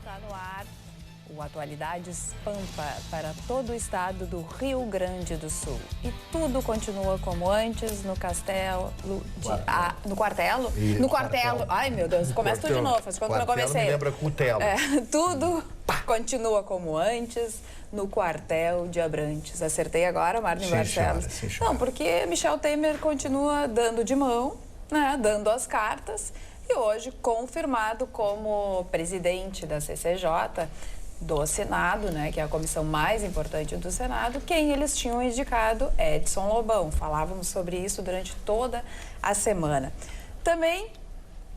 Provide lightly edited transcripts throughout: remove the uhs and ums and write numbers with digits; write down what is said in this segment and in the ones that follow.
Está no ar o Atualidades Pampa para todo o estado do Rio Grande do Sul. E tudo continua como antes no castelo no quartelo? No quartelo. Ai, meu Deus, começa tudo de novo. Faz quando eu comecei. Me lembra cutelo. Tudo continua como antes no quartel de Abrantes. Acertei agora, Marne Barcelos? Não, porque Michel Temer continua dando de mão, né, dando as cartas. E hoje, confirmado como presidente da CCJ, do Senado, né, que é a comissão mais importante do Senado, quem eles tinham indicado, Edson Lobão. Falávamos sobre isso durante toda a semana. Também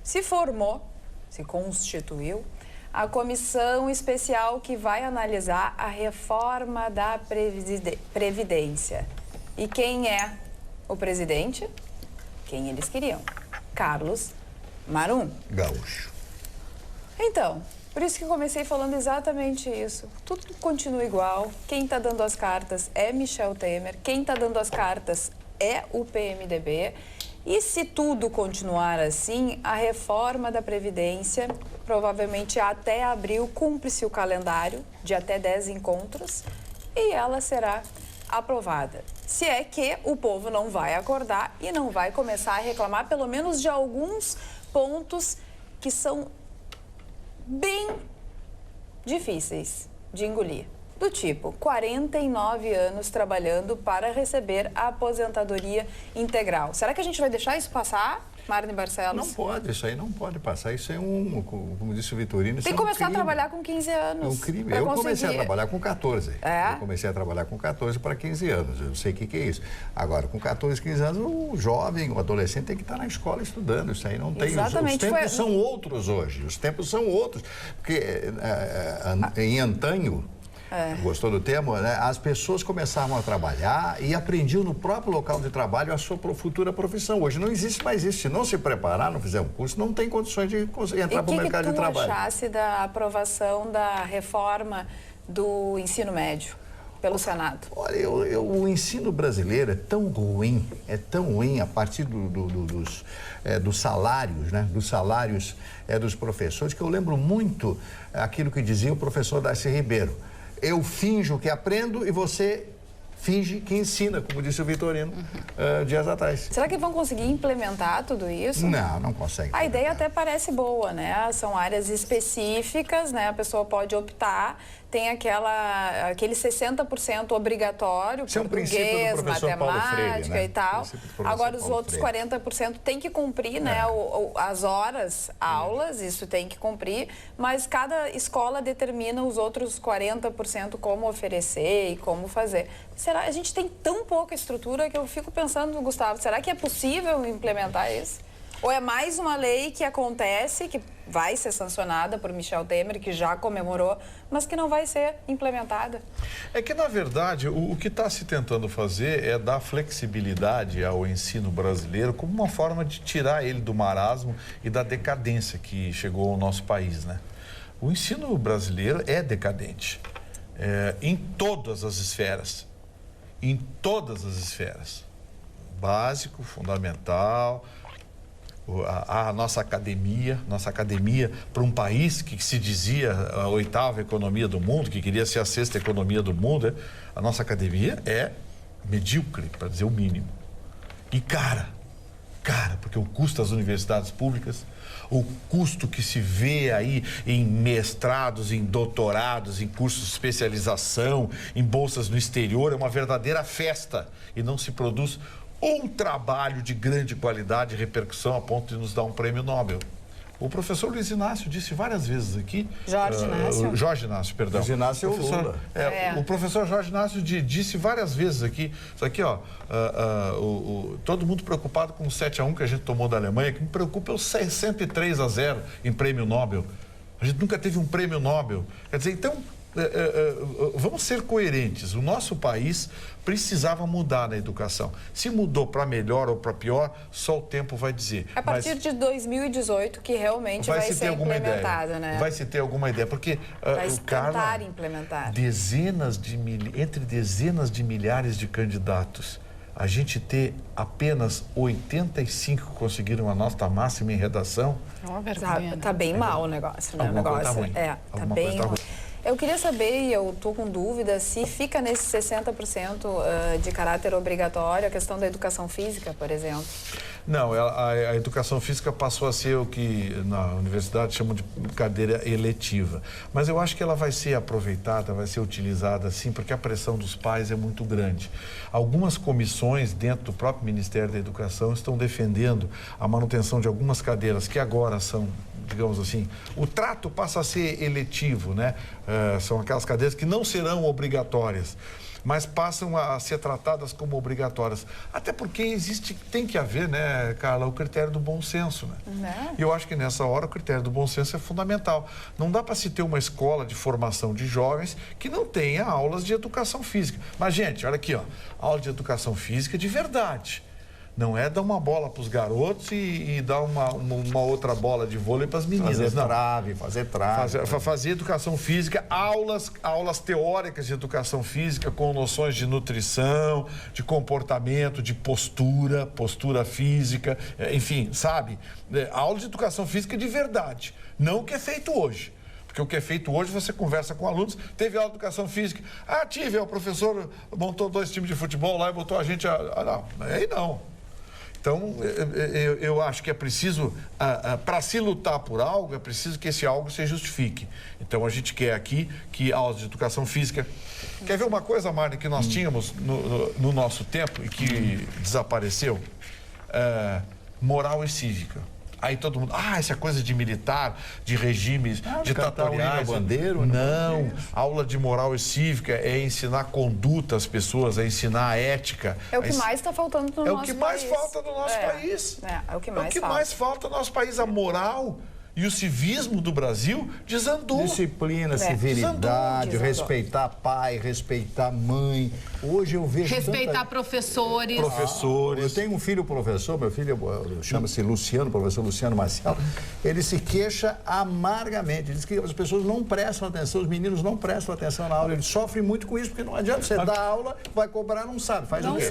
se formou, se constituiu, a comissão especial que vai analisar a reforma da Previdência. E quem é o presidente? Quem eles queriam? Carlos Marum. Gaúcho. Então, por isso que comecei falando exatamente isso. Tudo continua igual. Quem está dando as cartas é Michel Temer. Quem está dando as cartas é o PMDB. E se tudo continuar assim, a reforma da Previdência, provavelmente até abril, cumpre-se o calendário de até 10 encontros e ela será aprovada. Se é que o povo não vai acordar e não vai começar a reclamar, pelo menos de alguns pontos que são bem difíceis de engolir. Do tipo, 49 anos trabalhando para receber a aposentadoria integral. Será que a gente vai deixar isso passar, Marne Barcelos? Não pode, isso aí não pode passar. Isso é como disse o Vitorino, tem que começar a trabalhar com 15 anos. É um crime. Eu comecei a trabalhar com 14. É? Eu comecei a trabalhar com 14 para 15 anos. Eu sei o que é isso. Agora, com 14, 15 anos, o jovem, o adolescente tem que estar na escola estudando. Isso aí não tem. Exatamente. Os tempos são outros hoje. Os tempos são outros. Porque em antanho, gostou do termo? Né? As pessoas começavam a trabalhar e aprendiam no próprio local de trabalho a sua futura profissão. Hoje não existe mais isso. Se não se preparar, não fizer um curso, não tem condições de entrar para o mercado de trabalho. E o que tu achasse da aprovação da reforma do ensino médio pelo Senado? Olha, o ensino brasileiro é tão ruim a partir dos salários, né? Dos salários dos professores, que eu lembro muito aquilo que dizia o professor Darcy Ribeiro. Eu finjo que aprendo e você finge que ensina, como disse o Vitorino dias atrás. Será que vão conseguir implementar tudo isso? Não consegue. A ideia até parece boa, né? São áreas específicas, né? A pessoa pode optar. Tem aquele 60% obrigatório, português, matemática Freire, né? E tal. Agora, os outros 40% tem que cumprir, né? As horas, aulas, isso tem que cumprir, mas cada escola determina os outros 40% como oferecer e como fazer. Será? A gente tem tão pouca estrutura que eu fico pensando, Gustavo, será que é possível implementar isso? Ou é mais uma lei que acontece, que vai ser sancionada por Michel Temer, que já comemorou, mas que não vai ser implementada? É que, na verdade, o que está se tentando fazer é dar flexibilidade ao ensino brasileiro como uma forma de tirar ele do marasmo e da decadência que chegou ao nosso país, né? O ensino brasileiro é decadente, em todas as esferas. Em todas as esferas. Básico, fundamental. A nossa academia para um país que se dizia a 8ª economia do mundo, que queria ser a 6ª economia do mundo, a nossa academia é medíocre, para dizer o mínimo. E cara, porque o custo das universidades públicas, o custo que se vê aí em mestrados, em doutorados, em cursos de especialização, em bolsas no exterior, é uma verdadeira festa e não se produz um trabalho de grande qualidade e repercussão a ponto de nos dar um prêmio Nobel. O professor Luiz Inácio disse várias vezes aqui... Jorge Inácio, perdão. Luiz Inácio é o Lula. O professor Jorge Inácio disse várias vezes aqui, isso aqui, ó, todo mundo preocupado com o 7-1 que a gente tomou da Alemanha, que me preocupa é o 103-0 em prêmio Nobel. A gente nunca teve um prêmio Nobel. Quer dizer, então... vamos ser coerentes. O nosso país precisava mudar na educação. Se mudou para melhor ou para pior, só o tempo vai dizer. A partir de 2018 que realmente vai ser implementada, né? Vai se ter alguma ideia, porque vai tentar implementar. Entre dezenas de milhares de candidatos, a gente ter apenas 85 que conseguiram a nota máxima em redação. É uma vergonha, Tá bem mal o negócio, né? Alguma coisa tá ruim. Tá Alguma bem coisa tá ruim. ruim. Eu queria saber, e eu estou com dúvida, se fica nesse 60% de caráter obrigatório a questão da educação física, por exemplo. Não, a educação física passou a ser o que na universidade chamam de cadeira eletiva. Mas eu acho que ela vai ser aproveitada, vai ser utilizada sim, porque a pressão dos pais é muito grande. Algumas comissões dentro do próprio Ministério da Educação estão defendendo a manutenção de algumas cadeiras que agora são, digamos assim, o trato passa a ser eletivo, né? São aquelas cadeiras que não serão obrigatórias, mas passam a ser tratadas como obrigatórias. Até porque tem que haver, né, Carla, o critério do bom senso, né? E eu acho que nessa hora o critério do bom senso é fundamental. Não dá para se ter uma escola de formação de jovens que não tenha aulas de educação física. Mas, gente, olha aqui, ó, aula de educação física de verdade. Não é dar uma bola para os garotos e dar uma outra bola de vôlei para as meninas. Fazer trave. Fazer educação física, aulas teóricas de educação física com noções de nutrição, de comportamento, de postura física, enfim, sabe? Aula de educação física de verdade, não o que é feito hoje. Porque o que é feito hoje, você conversa com alunos, teve aula de educação física, tive, o professor montou 2 times de futebol lá e botou a gente não, aí não. Então, eu acho que é preciso, para se lutar por algo, é preciso que esse algo se justifique. Então, a gente quer aqui que aulas de educação física... Quer ver uma coisa, Marne, que nós tínhamos no nosso tempo e que desapareceu? Moral e cívica. Aí todo mundo, essa coisa de militar, de regimes ditatoriais. Não, aula de moral e cívica é ensinar conduta às pessoas, é ensinar a ética. É o que mais está faltando no nosso país. É o que mais falta no nosso país. É o que mais falta. Mais falta no nosso país. A moral e o civismo do Brasil desandou. Disciplina, civilidade, desandou. Respeitar pai, respeitar mãe. Hoje eu vejo respeitar professores. Eu tenho um filho professor, meu filho chama-se Luciano, professor Luciano Marcial. Ele se queixa amargamente. Diz que as pessoas não prestam atenção, os meninos não prestam atenção na aula. Ele sofre muito com isso, porque não adianta você dar aula, vai cobrar, não sabe. Faz o quê?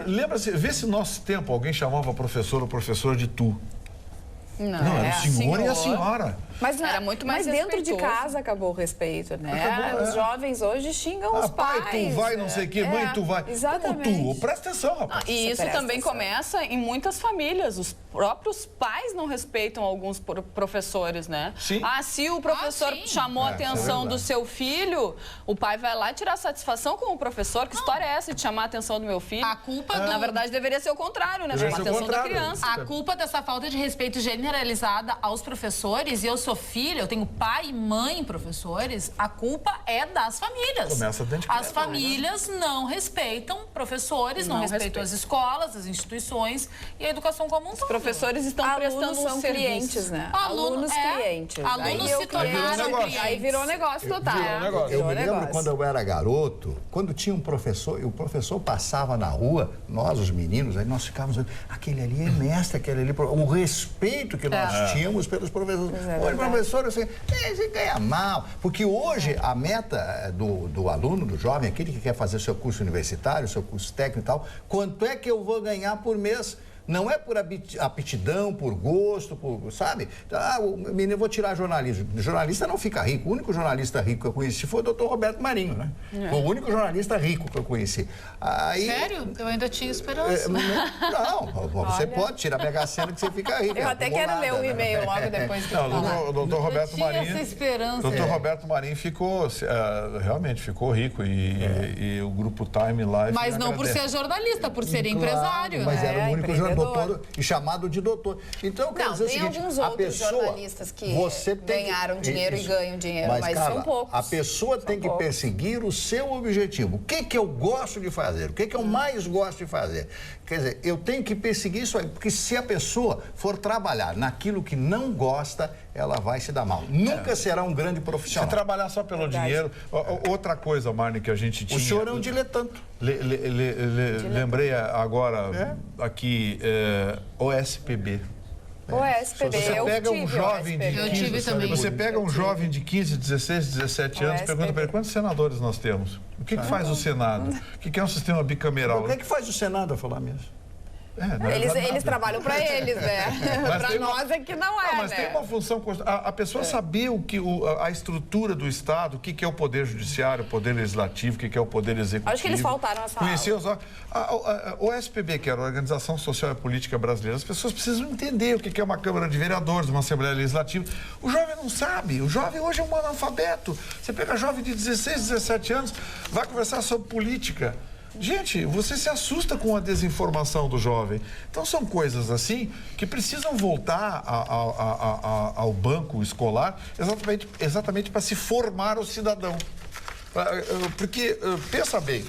Lembra-se, vê se no nosso tempo alguém chamava professor ou professor de tu. Não, era o senhor e a senhora. Mas era muito mais dentro de respeitoso. casa acabou o respeito, né? Os jovens hoje xingam os pais. Pai, tu vai, não sei o quê, mãe, tu vai. Exatamente. Como tu? Presta atenção, rapaz. E isso também começa em muitas famílias. Os próprios pais não respeitam alguns professores, né? Sim. Se o professor chamou a atenção do seu filho, o pai vai lá tirar satisfação com o professor. Que história é essa de chamar a atenção do meu filho? A culpa Na verdade, deveria ser o contrário, né? Chamar a atenção da criança. A culpa dessa falta de respeito generalizada aos professores, e eu sou filha, eu tenho pai e mãe professores, a culpa é das famílias. Começa dentro de casa. As famílias não respeitam professores, não respeitam as escolas, as instituições e a educação como um todo. Os professores estão prestando são um clientes, serviço. né? Alunos clientes. Alunos se tornaram clientes. Aí virou negócio total. Eu me lembro quando eu era garoto, quando tinha um professor, e o professor passava na rua, nós, os meninos, aí nós ficávamos olhando, aquele ali é mestre, aquele ali... O respeito que nós tínhamos pelos professores. Hoje, professor, você ganha mal. Porque hoje a meta do aluno, do jovem, aquele que quer fazer seu curso universitário, seu curso técnico e tal, quanto é que eu vou ganhar por mês? Não é por aptidão, por gosto, sabe? O menino, eu vou tirar jornalismo. Jornalista não fica rico. O único jornalista rico que eu conheci foi o doutor Roberto Marinho, né? Foi o único jornalista rico que eu conheci. Sério? Eu ainda tinha esperança. Não, você pode tirar a Mega Sena que você fica rico. Eu até quero ler o e-mail logo depois que o doutor Roberto Marinho... essa esperança. Doutor Roberto Marinho ficou, realmente ficou rico e o grupo Time Life... Mas não por ser jornalista, por ser empresário. Mas né? era o único jornalista. Doutor, e chamado de doutor. Então, eu quero dizer o seguinte, tem alguns outros jornalistas que ganharam dinheiro e ganham dinheiro, mas Carla, são poucos. A pessoa tem que perseguir o seu objetivo. O que eu gosto de fazer? O que eu mais gosto de fazer? Quer dizer, eu tenho que perseguir isso aí, porque se a pessoa for trabalhar naquilo que não gosta, ela vai se dar mal. Nunca será um grande profissional. Se trabalhar só pelo dinheiro... Outra coisa, Marne, que a gente tinha... O senhor é um diletante. Lembrei agora aqui, OSPB. O SPB, Você eu pega um tive jovem de o SPB. Eu tive também. Você pega um jovem de 15, 16, 17 anos, O pergunta para ele SPB. quantos senadores nós temos? O que faz o Senado? O que é um sistema bicameral? O que é que faz o Senado a falar mesmo? Eles trabalham para eles, né? Mas Para tem uma- nós é que não é, mas né? tem uma função. A pessoa saber a estrutura do Estado, o que é o poder judiciário, o poder legislativo, o que é o poder executivo. Acho que eles faltaram essa Conhecer o SPB, que era a Organização Social e Política Brasileira, as pessoas precisam entender o que é uma Câmara de Vereadores, uma Assembleia Legislativa. O jovem não sabe. O jovem hoje é um analfabeto. Você pega jovem de 16, 17 anos, vai conversar sobre política. Gente, você se assusta com a desinformação do jovem. Então, são coisas assim que precisam voltar ao banco escolar exatamente para se formar o cidadão. Porque, pensa bem,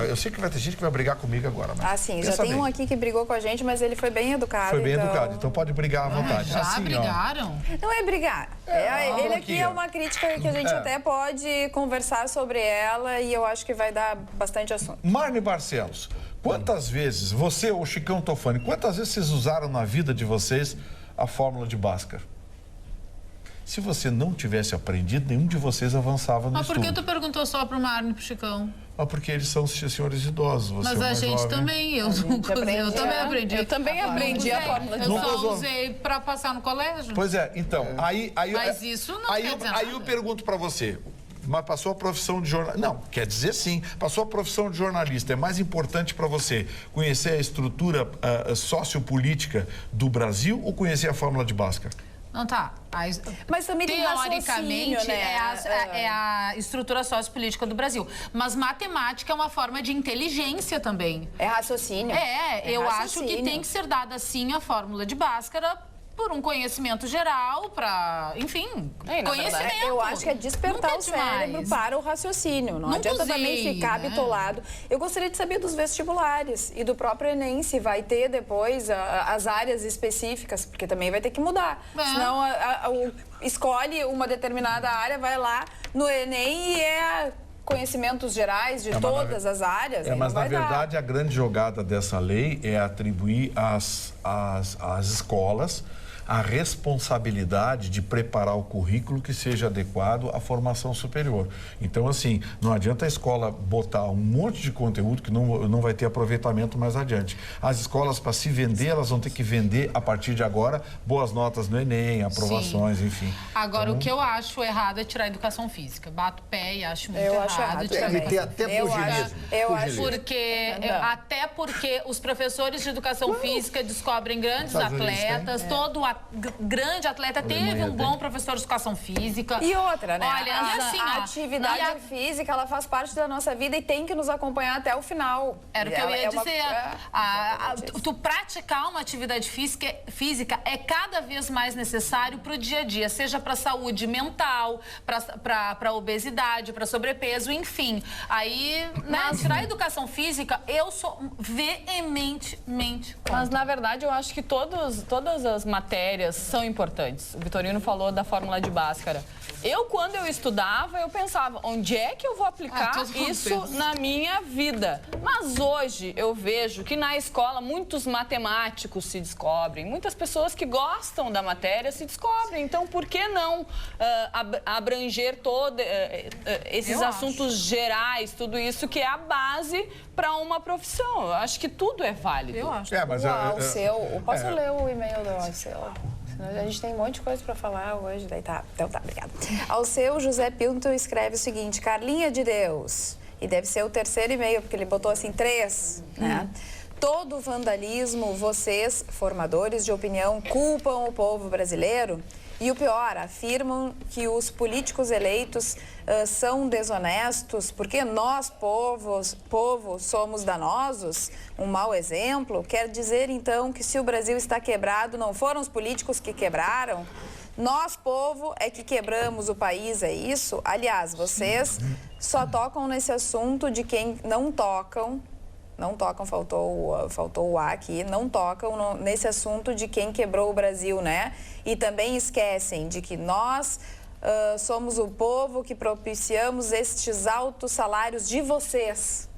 eu sei que vai ter gente que vai brigar comigo agora, mas Ah, sim, já pensa tem bem. um aqui que brigou com a gente, mas ele foi bem educado. Foi bem educado, então pode brigar à vontade. Já Assim, ó. brigaram? Não é brigar. Ele aqui aqui, é ó. uma crítica que a gente até pode conversar sobre ela e eu acho que vai dar bastante assunto. Marne Barcelos, quantas vezes, você ou Chicão Tofani, quantas vezes vocês usaram na vida de vocês a fórmula de Bhaskara? Se você não tivesse aprendido, nenhum de vocês avançava no Mas por que estudo. tu perguntou só pro Marne e pro Chicão? Porque eles são senhores idosos. Você Mas é a mais gente jovem. também, eu também aprendi. Eu também aprendi a fórmula de Eu Nunca só usou. usei pra passar no colégio. Pois é, então, aí Mas isso não aí, quer dizer aí nada. eu pergunto para você, mas passou a profissão de jornalista? Não, quer dizer sim, passou a profissão de jornalista. É mais importante para você conhecer a estrutura sociopolítica do Brasil ou conhecer a fórmula de Bhaskara? Não, tá. Mas também tem teoricamente raciocínio, né? é a estrutura sociopolítica do Brasil. Mas matemática é uma forma de inteligência também. É raciocínio. Eu acho que raciocínio. tem que ser dada sim a fórmula de Bhaskara por um conhecimento geral, para, enfim, Na conhecimento. verdade, Eu acho que é despertar Nunca o cérebro demais. para o raciocínio. Não Nunca adianta usei, também ficar né? bitolado. Eu gostaria de saber dos vestibulares e do próprio Enem, se vai ter depois as áreas específicas, porque também vai ter que mudar. É. Senão, escolhe uma determinada área, vai lá no Enem e conhecimentos gerais de todas as áreas. aí Mas não na vai dar. verdade a grande jogada dessa lei é atribuir às escolas a responsabilidade de preparar o currículo que seja adequado à formação superior. Então, assim, não adianta a escola botar um monte de conteúdo que não vai ter aproveitamento mais adiante. As escolas, para se vender, elas vão ter que vender, a partir de agora, boas notas no Enem, aprovações, enfim. Agora, o que eu acho errado é tirar a educação física. Bato o pé e acho muito Eu acho errado errado tirar a também. E tem educação até Eu pugilismo. acho- eu acho- Pugilismo. Até porque os professores de educação física descobrem grandes Estados Unidos atletas, grande atleta teve um bom professor de educação física. E outra, né? Olha, e assim, a ó, atividade e a- física, ela faz parte da nossa vida e tem que nos acompanhar até o final. Era o que eu ia dizer. Exatamente Tu praticar uma atividade física é cada vez mais necessário para o dia a dia, seja para saúde mental, para obesidade, para sobrepeso, enfim. Aí, né, tirar a educação física, eu sou veementemente contra. Mas, na verdade, eu acho que todas as matérias são importantes. O Vitorino falou da fórmula de Bhaskara. Quando eu estudava, eu pensava, onde é que eu vou aplicar todo mundo isso pensa. na minha vida? Mas hoje eu vejo que na escola muitos matemáticos se descobrem, muitas pessoas que gostam da matéria se descobrem. Então, por que não abranger todos esses Eu assuntos gerais, tudo isso que é a base para uma profissão? Eu acho que tudo é válido. Eu acho. Mas Posso ler o e-mail do Alceu? A gente tem um monte de coisa para falar hoje. Daí tá. Então tá, obrigada. Alceu José Pinto escreve o seguinte: Carlinha de Deus. E deve ser o terceiro e-mail, porque ele botou assim 3, né? Todo vandalismo, vocês, formadores de opinião, culpam o povo brasileiro? E o pior, afirmam que os políticos eleitos são desonestos porque nós, povo, somos danosos? Um mau exemplo? Quer dizer, então, que se o Brasil está quebrado, não foram os políticos que quebraram? Nós, povo, é que quebramos o país, é isso? Aliás, vocês só tocam nesse assunto de quem não tocam, faltou o A aqui, não tocam nesse assunto de quem quebrou o Brasil, né? E também esquecem de que nós somos o povo que propiciamos estes altos salários de vocês.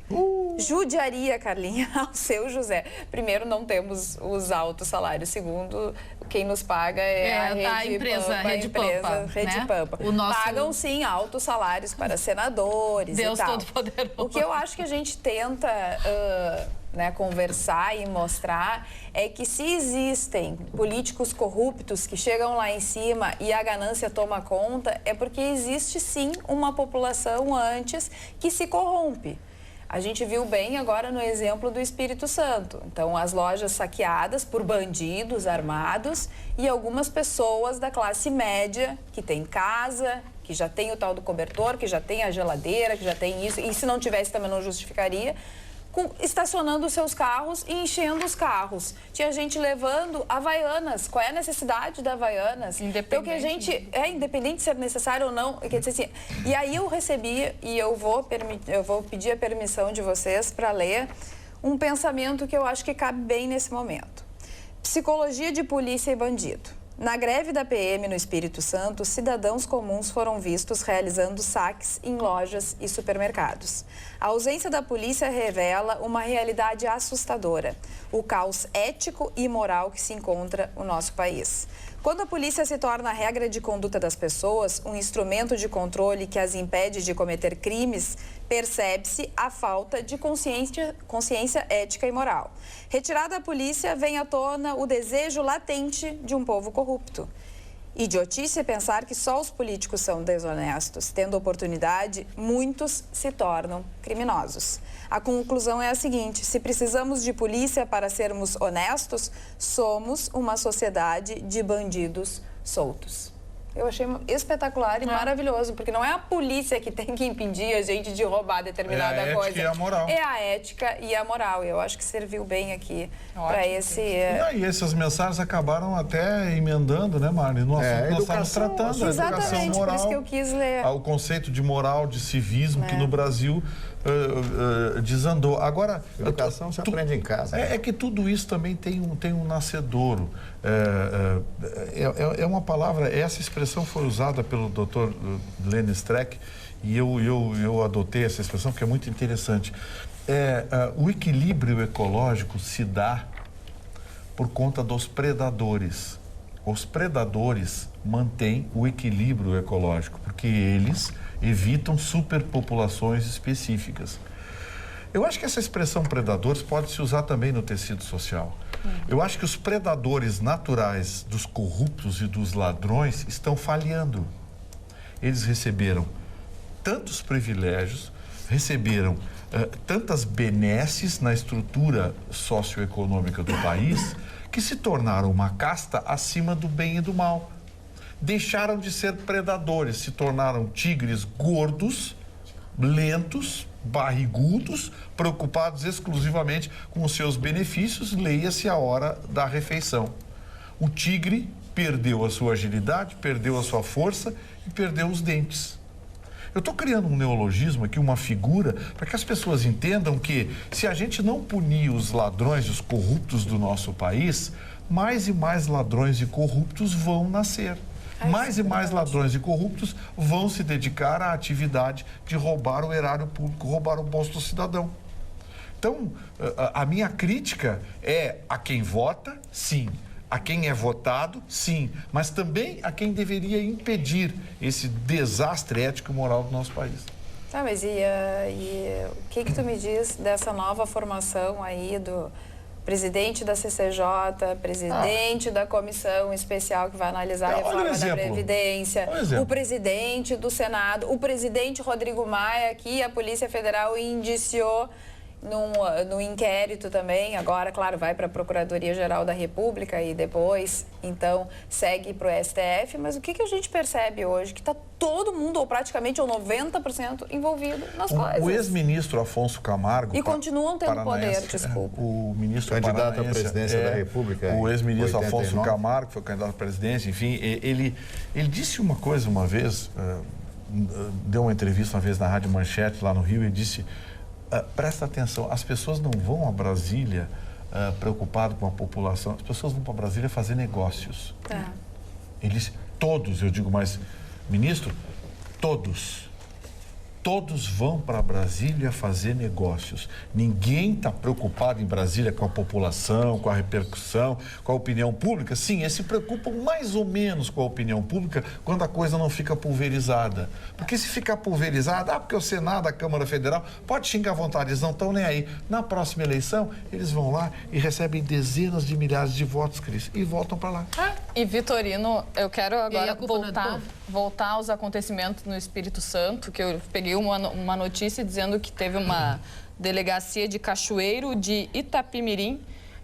Judiaria, Carlinha, ao seu José. Primeiro, não temos os altos salários. Segundo, quem nos paga é a empresa Rede Pampa. Rede Pampa. Pagam, sim, altos salários para senadores Deus e tal. Todo-Poderoso. O que eu acho que a gente tenta conversar e mostrar é que se existem políticos corruptos que chegam lá em cima e a ganância toma conta, é porque existe, sim, uma população antes que se corrompe. A gente viu bem agora no exemplo do Espírito Santo. Então, as lojas saqueadas por bandidos armados e algumas pessoas da classe média que tem casa, que já tem o tal do cobertor, que já tem a geladeira, que já tem isso. E se não tivesse também não justificaria. Estacionando os seus carros e enchendo os carros. Tinha gente levando Havaianas. Qual é a necessidade da Havaianas? Então, que a gente independente de ser necessário ou não. Quer dizer assim, e aí eu recebi, e eu vou pedir a permissão de vocês para ler um pensamento que eu acho que cabe bem nesse momento. Psicologia de polícia e bandido. Na greve da PM no Espírito Santo, cidadãos comuns foram vistos realizando saques em lojas e supermercados. A ausência da polícia revela uma realidade assustadora, o caos ético e moral que se encontra no nosso país. Quando a polícia se torna a regra de conduta das pessoas, um instrumento de controle que as impede de cometer crimes, percebe-se a falta de consciência ética e moral. Retirada a polícia, vem à tona o desejo latente de um povo corrupto. Idiotice é pensar que só os políticos são desonestos. Tendo oportunidade, muitos se tornam criminosos. A conclusão é a seguinte: se precisamos de polícia para sermos honestos, somos uma sociedade de bandidos soltos. Eu achei espetacular e maravilhoso, porque não é a polícia que tem que impedir a gente de roubar determinada coisa. É a ética e a moral. É a ética e a moral. Eu acho que serviu bem aqui para esse... E essas mensagens acabaram até emendando, né, Marli? Nós estamos tratando a educação moral. Por isso que eu quis ler. O conceito de moral, de civismo, que no Brasil desandou. Agora, educação se aprende em casa. É que tudo isso também tem um nascedouro. É uma palavra, essa expressão foi usada pelo Dr. Lenny Streck e eu adotei essa expressão porque é muito interessante. O equilíbrio ecológico se dá por conta dos predadores. Os predadores mantêm o equilíbrio ecológico porque eles evitam superpopulações específicas. Eu acho que essa expressão predadores pode se usar também no tecido social. Eu acho que os predadores naturais dos corruptos e dos ladrões estão falhando. Eles receberam tantos privilégios, receberam tantas benesses na estrutura socioeconômica do país, que se tornaram uma casta acima do bem e do mal. Deixaram de ser predadores, se tornaram tigres gordos, lentos, barrigudos, preocupados exclusivamente com os seus benefícios, leia-se a hora da refeição. O tigre perdeu a sua agilidade, perdeu a sua força e perdeu os dentes. Eu estou criando um neologismo aqui, uma figura, para que as pessoas entendam que se a gente não punir os ladrões e os corruptos do nosso país, mais e mais ladrões e corruptos vão nascer. Mais e mais ladrões e corruptos vão se dedicar à atividade de roubar o erário público, roubar o bolso do cidadão. Então, a minha crítica é a quem vota, sim. A quem é votado, sim. Mas também a quem deveria impedir esse desastre ético e moral do nosso país. Tá, mas e o que tu me diz dessa nova formação aí do presidente da CCJ, presidente da comissão especial que vai analisar a reforma da Previdência, o presidente do Senado, o presidente Rodrigo Maia, que a Polícia Federal indiciou no inquérito também, agora, claro, vai para a Procuradoria-Geral da República e depois, então, segue para o STF. Mas o que a gente percebe hoje? Que está todo mundo, ou praticamente, ou 90% envolvido nas coisas. O ex-ministro Afonso Camargo... E continuam tendo poder, desculpa. O ministro candidato à presidência da República. O ex-ministro 89. Afonso Camargo, foi candidato à presidência, enfim, ele disse uma coisa uma vez, deu uma entrevista uma vez na Rádio Manchete, lá no Rio, e disse... presta atenção, as pessoas não vão a Brasília preocupadas com a população, as pessoas vão para Brasília fazer negócios. Eles, todos, eu digo mais, ministro, todos Todos vão para Brasília fazer negócios. Ninguém está preocupado em Brasília com a população, com a repercussão, com a opinião pública. Sim, eles se preocupam mais ou menos com a opinião pública quando a coisa não fica pulverizada. Porque se ficar pulverizada, porque o Senado, a Câmara Federal, pode xingar à vontade, eles não estão nem aí. Na próxima eleição, eles vão lá e recebem dezenas de milhares de votos, Cris, e voltam para lá. E Vitorino, eu quero agora culpa não é do povo? voltar aos acontecimentos no Espírito Santo, que eu peguei uma notícia dizendo que teve uma delegacia de Cachoeiro de Itapimirim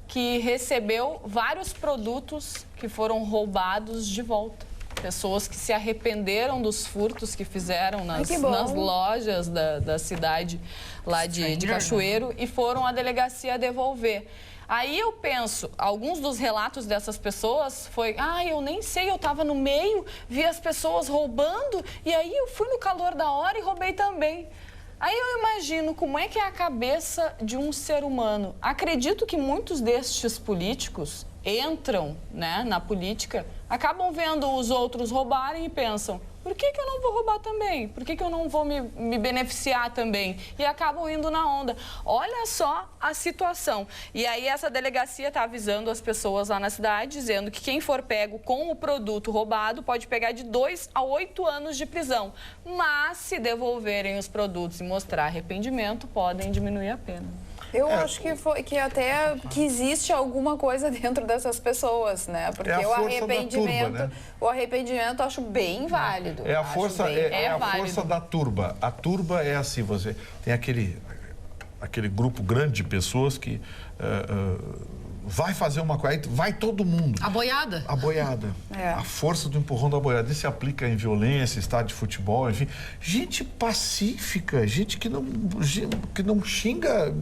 que recebeu vários produtos que foram roubados de volta. Pessoas que se arrependeram dos furtos que fizeram nas lojas da cidade lá de Cachoeiro e foram à delegacia devolver. Aí eu penso, alguns dos relatos dessas pessoas foi, eu nem sei, eu estava no meio, vi as pessoas roubando e aí eu fui no calor da hora e roubei também. Aí eu imagino como é que é a cabeça de um ser humano. Acredito que muitos destes políticos entram, né, na política, acabam vendo os outros roubarem e pensam, por que eu não vou roubar também? Por que eu não vou me beneficiar também? E acabam indo na onda. Olha só a situação. E aí essa delegacia está avisando as pessoas lá na cidade, dizendo que quem for pego com o produto roubado pode pegar de 2 a 8 anos de prisão. Mas se devolverem os produtos e mostrar arrependimento, podem diminuir a pena. Eu acho que até que existe alguma coisa dentro dessas pessoas, né? Porque o arrependimento eu acho bem válido. É a força, a força da turba. A turba é assim, você tem aquele grupo grande de pessoas que vai fazer uma coisa, vai todo mundo. A boiada. A boiada. A força do empurrão da boiada. Isso se aplica em violência, estádio de futebol, enfim. Gente pacífica, gente que não xinga,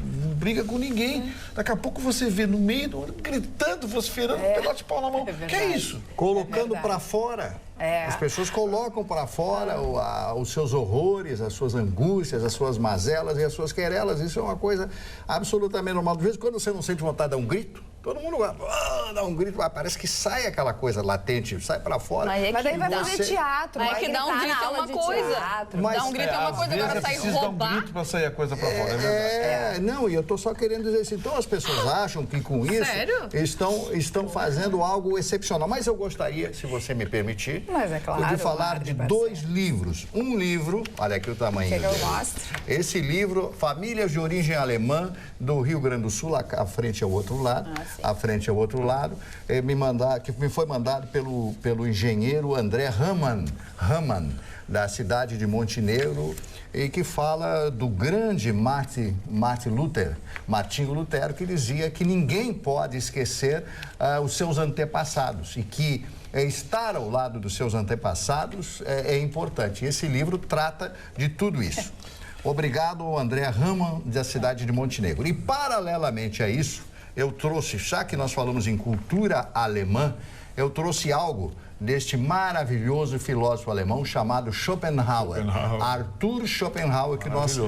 não briga com ninguém. Daqui a pouco você vê no meio, gritando, vociferando, um pedaço de pau na mão. Que é isso? Colocando para fora. As pessoas colocam para fora os seus horrores, as suas angústias, as suas mazelas e as suas querelas. Isso é uma coisa absolutamente normal. De vez em quando você não sente vontade de dar um grito, todo mundo vai dar um grito, parece que sai aquela coisa latente, sai para fora. Mas daí vai fazer teatro. É que dar um grito é uma coisa. Dar um grito é uma coisa, agora sair roubar. Dar um grito para sair a coisa para fora, é verdade. Não, e eu estou só querendo dizer assim, então as pessoas acham que com isso estão fazendo algo excepcional. Mas eu gostaria, se você me permitir, de falar de 2 livros. Um livro, olha aqui o tamanho dele. Esse livro, Famílias de Origem Alemã, do Rio Grande do Sul, à frente ao outro lado. À frente ao outro lado, que me foi mandado pelo engenheiro André Hamann, da cidade de Montenegro, e que fala do grande Martinho Lutero, que dizia que ninguém pode esquecer os seus antepassados e que estar ao lado dos seus antepassados é importante. Esse livro trata de tudo isso. Obrigado ao André Hamann, da cidade de Montenegro. E, paralelamente a isso, eu trouxe, já que nós falamos em cultura alemã, eu trouxe algo deste maravilhoso filósofo alemão chamado Schopenhauer. Arthur Schopenhauer, que nós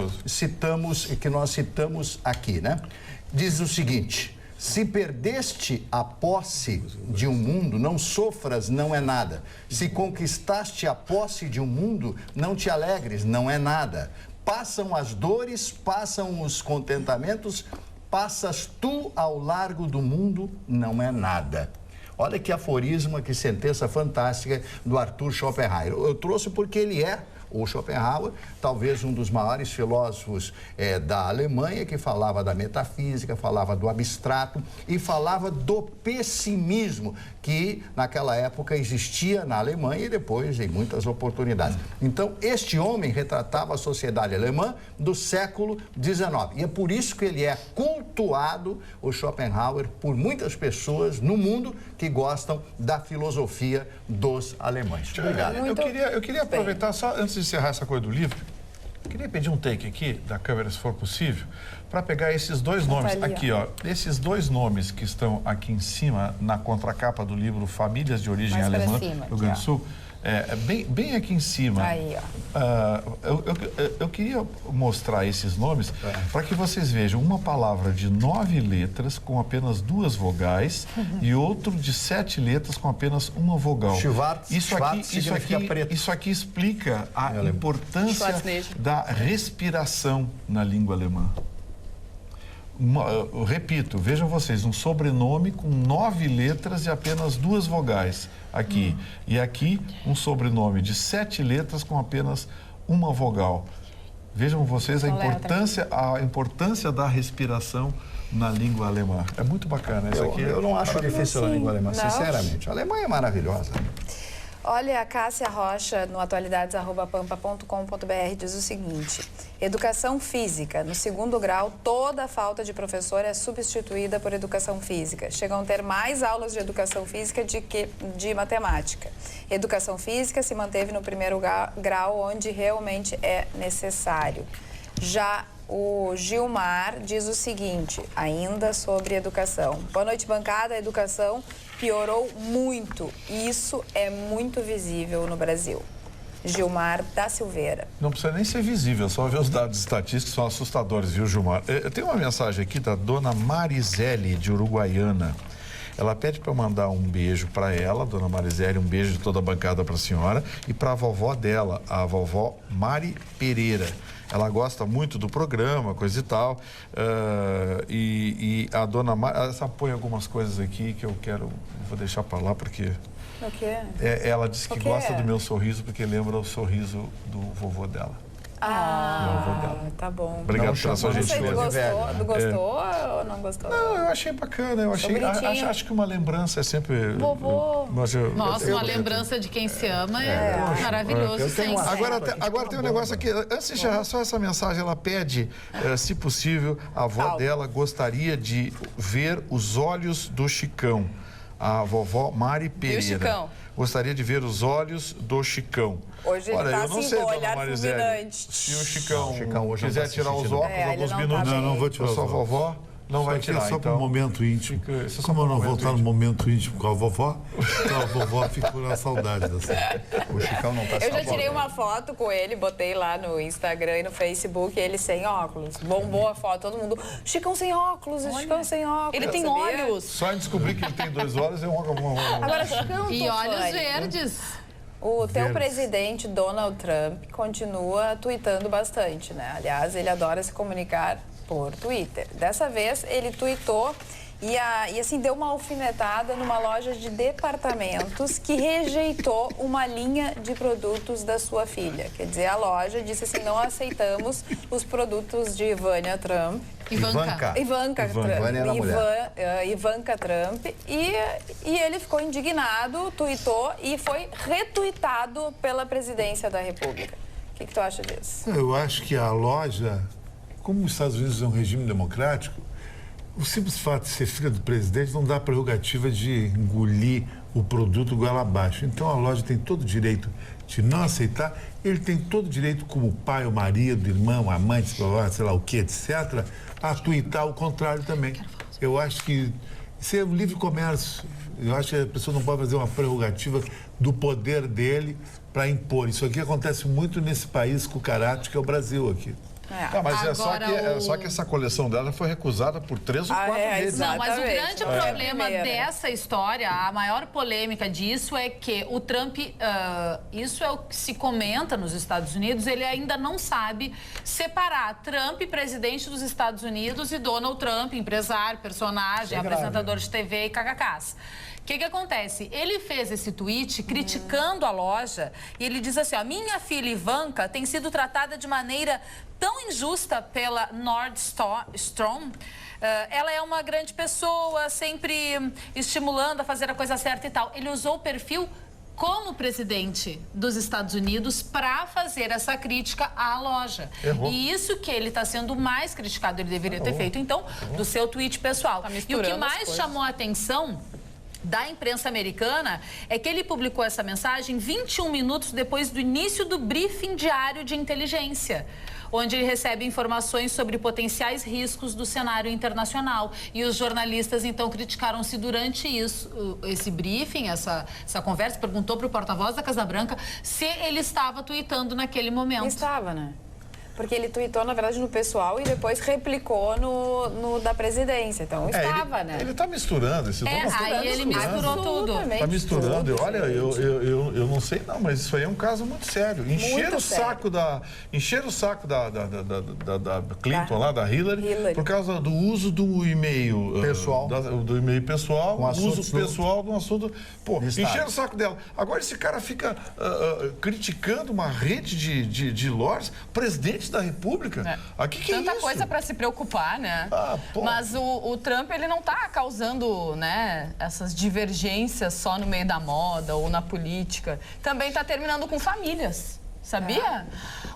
citamos aqui, né? Diz o seguinte: se perdeste a posse de um mundo, não sofras, não é nada. Se conquistaste a posse de um mundo, não te alegres, não é nada. Passam as dores, passam os contentamentos, passas tu ao largo do mundo, não é nada. Olha que aforismo, que sentença fantástica do Arthur Schopenhauer. Eu trouxe porque ele é, o Schopenhauer, talvez um dos maiores filósofos da Alemanha, que falava da metafísica, falava do abstrato e falava do pessimismo que naquela época existia na Alemanha e depois em muitas oportunidades. Então, este homem retratava a sociedade alemã do século XIX. E é por isso que ele é cultuado, o Schopenhauer, por muitas pessoas no mundo que gostam da filosofia dos alemães. Obrigado. Eu queria aproveitar, só antes de encerrar essa coisa do livro, eu queria pedir um take aqui da câmera, se for possível, para pegar esses 2 nomes aqui, ó. Esses 2 nomes que estão aqui em cima, na contracapa do livro Famílias de Origem Alemã, do Rio Grande do Sul. bem aqui em cima. Aí, ó. Eu queria mostrar esses nomes para que vocês vejam uma palavra de 9 letras com apenas 2 vogais e outro de 7 letras com apenas uma vogal. Isso aqui explica a importância da respiração na língua alemã. Eu repito, vejam vocês, um sobrenome com 9 letras e apenas 2 vogais aqui. E aqui, um sobrenome de 7 letras com apenas uma vogal. Vejam vocês a importância da respiração na língua alemã. É muito bacana. Eu não acho difícil a língua alemã, sinceramente. A Alemanha é maravilhosa. Olha, a Cássia Rocha, no atualidades@pampa.com.br, diz o seguinte: educação física. No 2º grau, toda a falta de professor é substituída por educação física. Chegam a ter mais aulas de educação física que de matemática. Educação física se manteve no 1º grau, onde realmente é necessário. Já o Gilmar diz o seguinte, ainda sobre educação. Boa noite, bancada. A educação piorou muito. E isso é muito visível no Brasil. Gilmar da Silveira. Não precisa nem ser visível, só ver os dados estatísticos, são assustadores, viu, Gilmar? Eu tenho uma mensagem aqui da dona Marisele, de Uruguaiana. Ela pede para eu mandar um beijo para ela, dona Marisele, um beijo de toda a bancada para a senhora, e para a vovó dela, a vovó Mari Pereira. Ela gosta muito do programa, coisa e tal. E a dona Mari, ela põe algumas coisas aqui que eu vou deixar para lá, porque... O quê? Ela disse que gosta do meu sorriso, porque lembra o sorriso do vovô dela. Tá bom. Obrigado pela sua gentileza. Gostou ou não gostou? Não, eu achei bacana. Acho que uma lembrança é sempre... Vovô. Nossa, uma lembrança de quem se ama é maravilhoso. Agora tem um negócio aqui. Antes de encerrar, só essa mensagem. Ela pede, se possível, a avó dela gostaria de ver os olhos do Chicão. A vovó Mari Pereira. E o Chicão? Gostaria de ver os olhos do Chicão. Hoje ele tá assim, com o olhar fulminante. Se o Chicão hoje quiser tirar os óculos alguns minutos, não vou tirar. Sua vovó não vai tirar. Só para um momento íntimo. Como eu não vou estar no momento íntimo com a vovó, então a vovó fica na saudade dessa. O Chicão não está Eu já tirei uma foto com ele, botei lá no Instagram e no Facebook, ele sem óculos. Bombou a foto, todo mundo, Chicão sem óculos, Chicão sem óculos. Ele tem olhos. Só em descobrir que ele tem 2 olhos é Agora, Chicão, E olhos verdes. O teu presidente, Donald Trump, continua tweetando bastante, né? Aliás, ele adora se comunicar por Twitter. Dessa vez, ele tweetou e assim, deu uma alfinetada numa loja de departamentos que rejeitou uma linha de produtos da sua filha. Quer dizer, a loja disse assim, não aceitamos os produtos de Ivânia Trump. Ivanka Trump. E ele ficou indignado, tweetou e foi retuitado pela presidência da República. O que tu acha disso? Eu acho que a loja, como os Estados Unidos é um regime democrático, o simples fato de ser filha do presidente não dá a prerrogativa de engolir o produto goela abaixo. Então a loja tem todo o direito de não aceitar, ele tem todo o direito, como pai, o marido, irmão, amante, sei lá o que, etc., a tuitar o contrário também. Eu acho que isso é um livre comércio. Eu acho que a pessoa não pode fazer uma prerrogativa do poder dele para impor. Isso aqui acontece muito nesse país cucarate que é o Brasil aqui. Mas só que essa coleção dela foi recusada por 3 ou 4 vezes. Não, mas o grande problema dessa história, a maior polêmica disso é que o Trump, isso é o que se comenta nos Estados Unidos, ele ainda não sabe separar Trump, presidente dos Estados Unidos, e Donald Trump, empresário, personagem, apresentador de TV e kkks. O que acontece? Ele fez esse tweet criticando a loja e ele diz assim, minha filha Ivanka tem sido tratada de maneira tão injusta pela Nordstrom. Ela é uma grande pessoa, sempre estimulando a fazer a coisa certa e tal. Ele usou o perfil como presidente dos Estados Unidos para fazer essa crítica à loja. Errou. E isso que ele está sendo mais criticado, ele deveria ter feito, então, do seu tweet pessoal. E o que mais chamou a atenção da imprensa americana é que ele publicou essa mensagem 21 minutos depois do início do briefing diário de inteligência. onde ele recebe informações sobre potenciais riscos do cenário internacional. E os jornalistas, então, criticaram se durante esse briefing, essa conversa, perguntou para o porta-voz da Casa Branca se ele estava tuitando naquele momento. Estava, né? Porque ele tuitou, na verdade, no pessoal e depois replicou no da presidência. Então, estava, né? Ele está misturando. Aí ele misturou tudo. Está misturando. Olha, eu não sei não, mas isso aí é um caso muito sério. Encher o saco da Clinton, lá da Hillary, por causa do uso do e-mail pessoal, do e-mail pessoal, uso pessoal de um assunto. Pô, encher o saco dela. Agora esse cara fica criticando uma rede de lords, presidente da República. Aqui que Tanta é isso? coisa para se preocupar, né? Mas o Trump, ele não está causando, né, essas divergências só no meio da moda ou na política. Também está terminando com famílias. Sabia?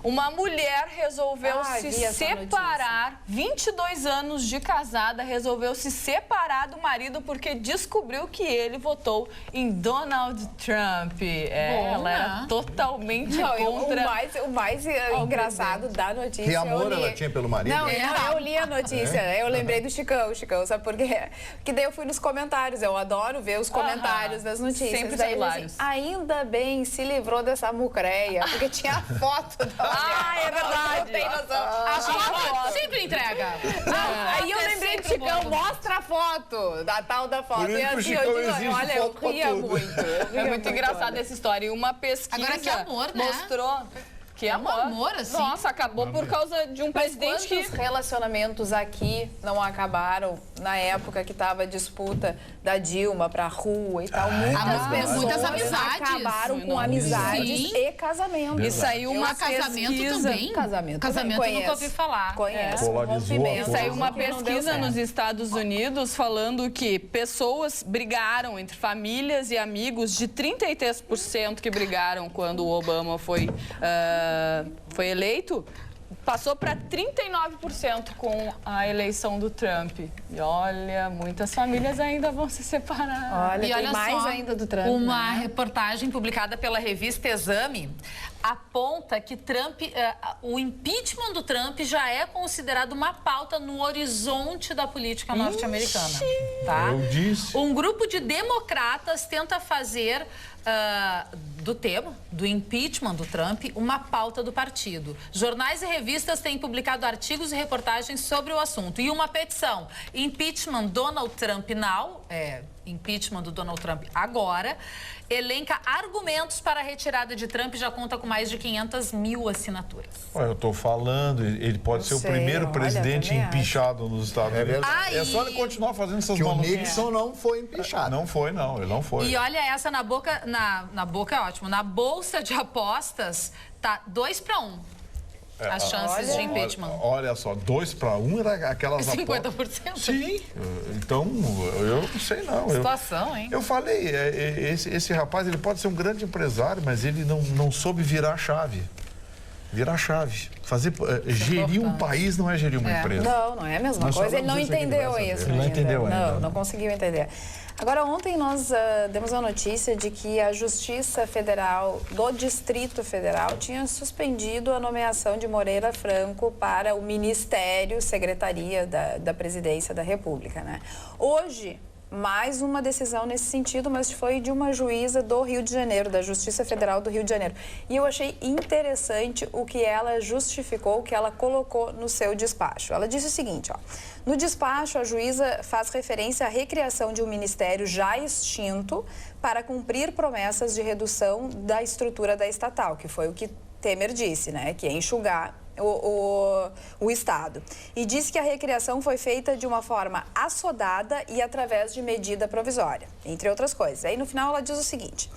Uma mulher resolveu se separar, 22 anos de casada, resolveu se separar do marido porque descobriu que ele votou em Donald Trump. Ela era totalmente contra... O mais engraçado da notícia... Que amor ela tinha pelo marido? Não, eu li a notícia, eu lembrei do Chicão, sabe por quê? Porque daí eu fui nos comentários, eu adoro ver os comentários das notícias. Sempre daí, hilários. Assim, ainda bem se livrou dessa mucreia, porque tinha a foto da é verdade. Não tem noção. A foto sempre entrega. Aí eu lembrei do Chicão, mostra a foto, da tal da foto. Por isso E que o assim, Chicão eu digo, exige olha, eu foto pra ria tudo. muito. É muito engraçada essa história. E uma pesquisa Agora, que amor, né? mostrou... Que amor, assim. Nossa, acabou por causa de um presidente Quantos relacionamentos aqui não acabaram na época que estava a disputa da Dilma para a rua e tal? Muitas amizades. Acabaram com amizades e casamento. E saiu uma casamento pesquisa... também. Casamento eu nunca ouvi falar. Conheço. Polarizou a E saiu uma que não deu pesquisa certo. nos Estados Unidos falando que pessoas brigaram entre famílias e amigos, de 33% que brigaram quando o Obama foi eleito, passou para 39% com a eleição do Trump. E olha, muitas famílias ainda vão se separar. Olha, E tem olha mais só, ainda do Trump. uma né? reportagem publicada pela revista Exame aponta que o impeachment do Trump já é considerado uma pauta no horizonte da política norte-americana. Tá? Eu disse. Um grupo de democratas tenta fazer do tema, do impeachment do Trump, uma pauta do partido. Jornais e revistas têm publicado artigos e reportagens sobre o assunto. E uma petição, Impeachment Donald Trump Now, impeachment do Donald Trump agora, elenca argumentos para a retirada de Trump e já conta com mais de 500 mil assinaturas. Eu estou falando, ele pode ser o primeiro presidente empichado nos Estados Unidos. É só ele continuar fazendo essas Que o maluquices. Nixon não foi empichado. Não foi, não. Ele não foi. E olha essa na boca é ótimo. Na bolsa de apostas tá 2-1 as chances de impeachment. Olha só, 2-1 era aquelas 50%. Sim. Então, eu não sei não. Situação, hein? Eu falei, esse rapaz, ele pode ser um grande empresário, mas ele não soube virar a chave. Virar a chave. Gerir um país não é gerir uma empresa. Não é a mesma Nós coisa. Ele não falamos isso aqui entendeu diversas isso. vezes. Ele não entendeu ainda. Não conseguiu entender. Agora, ontem nós demos a notícia de que a Justiça Federal do Distrito Federal tinha suspendido a nomeação de Moreira Franco para o Ministério, Secretaria da Presidência da República, né? Hoje, mais uma decisão nesse sentido, mas foi de uma juíza do Rio de Janeiro, da Justiça Federal do Rio de Janeiro. E eu achei interessante o que ela justificou, o que ela colocou no seu despacho. Ela disse o seguinte, ó: no despacho, a juíza faz referência à recriação de um ministério já extinto para cumprir promessas de redução da estrutura da estatal, que foi o que Temer disse, né, que é enxugar o Estado. E disse que a recriação foi feita de uma forma assodada e através de medida provisória, entre outras coisas. Aí, no final, ela diz o seguinte: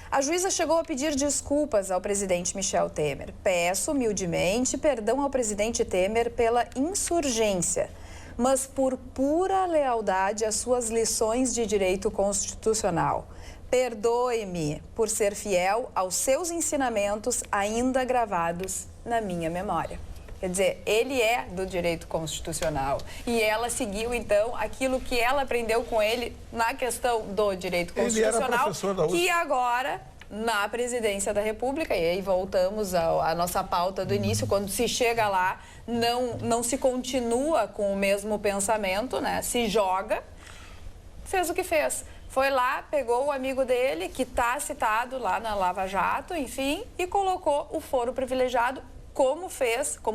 a juíza chegou a pedir desculpas ao presidente Michel Temer. Peço, humildemente, perdão ao presidente Temer pela insurgência, mas por pura lealdade às suas lições de direito constitucional. Perdoe-me por ser fiel aos seus ensinamentos ainda gravados na minha memória. Quer dizer, ele é do direito constitucional e ela seguiu, então, aquilo que ela aprendeu com ele na questão do direito constitucional, professor da USP. que agora, na presidência da República, e aí voltamos à nossa pauta do início, quando se chega lá, não se continua com o mesmo pensamento, né? Se joga, fez o que fez. Foi lá, pegou o amigo dele, que está citado lá na Lava Jato, enfim, e colocou o foro privilegiado, como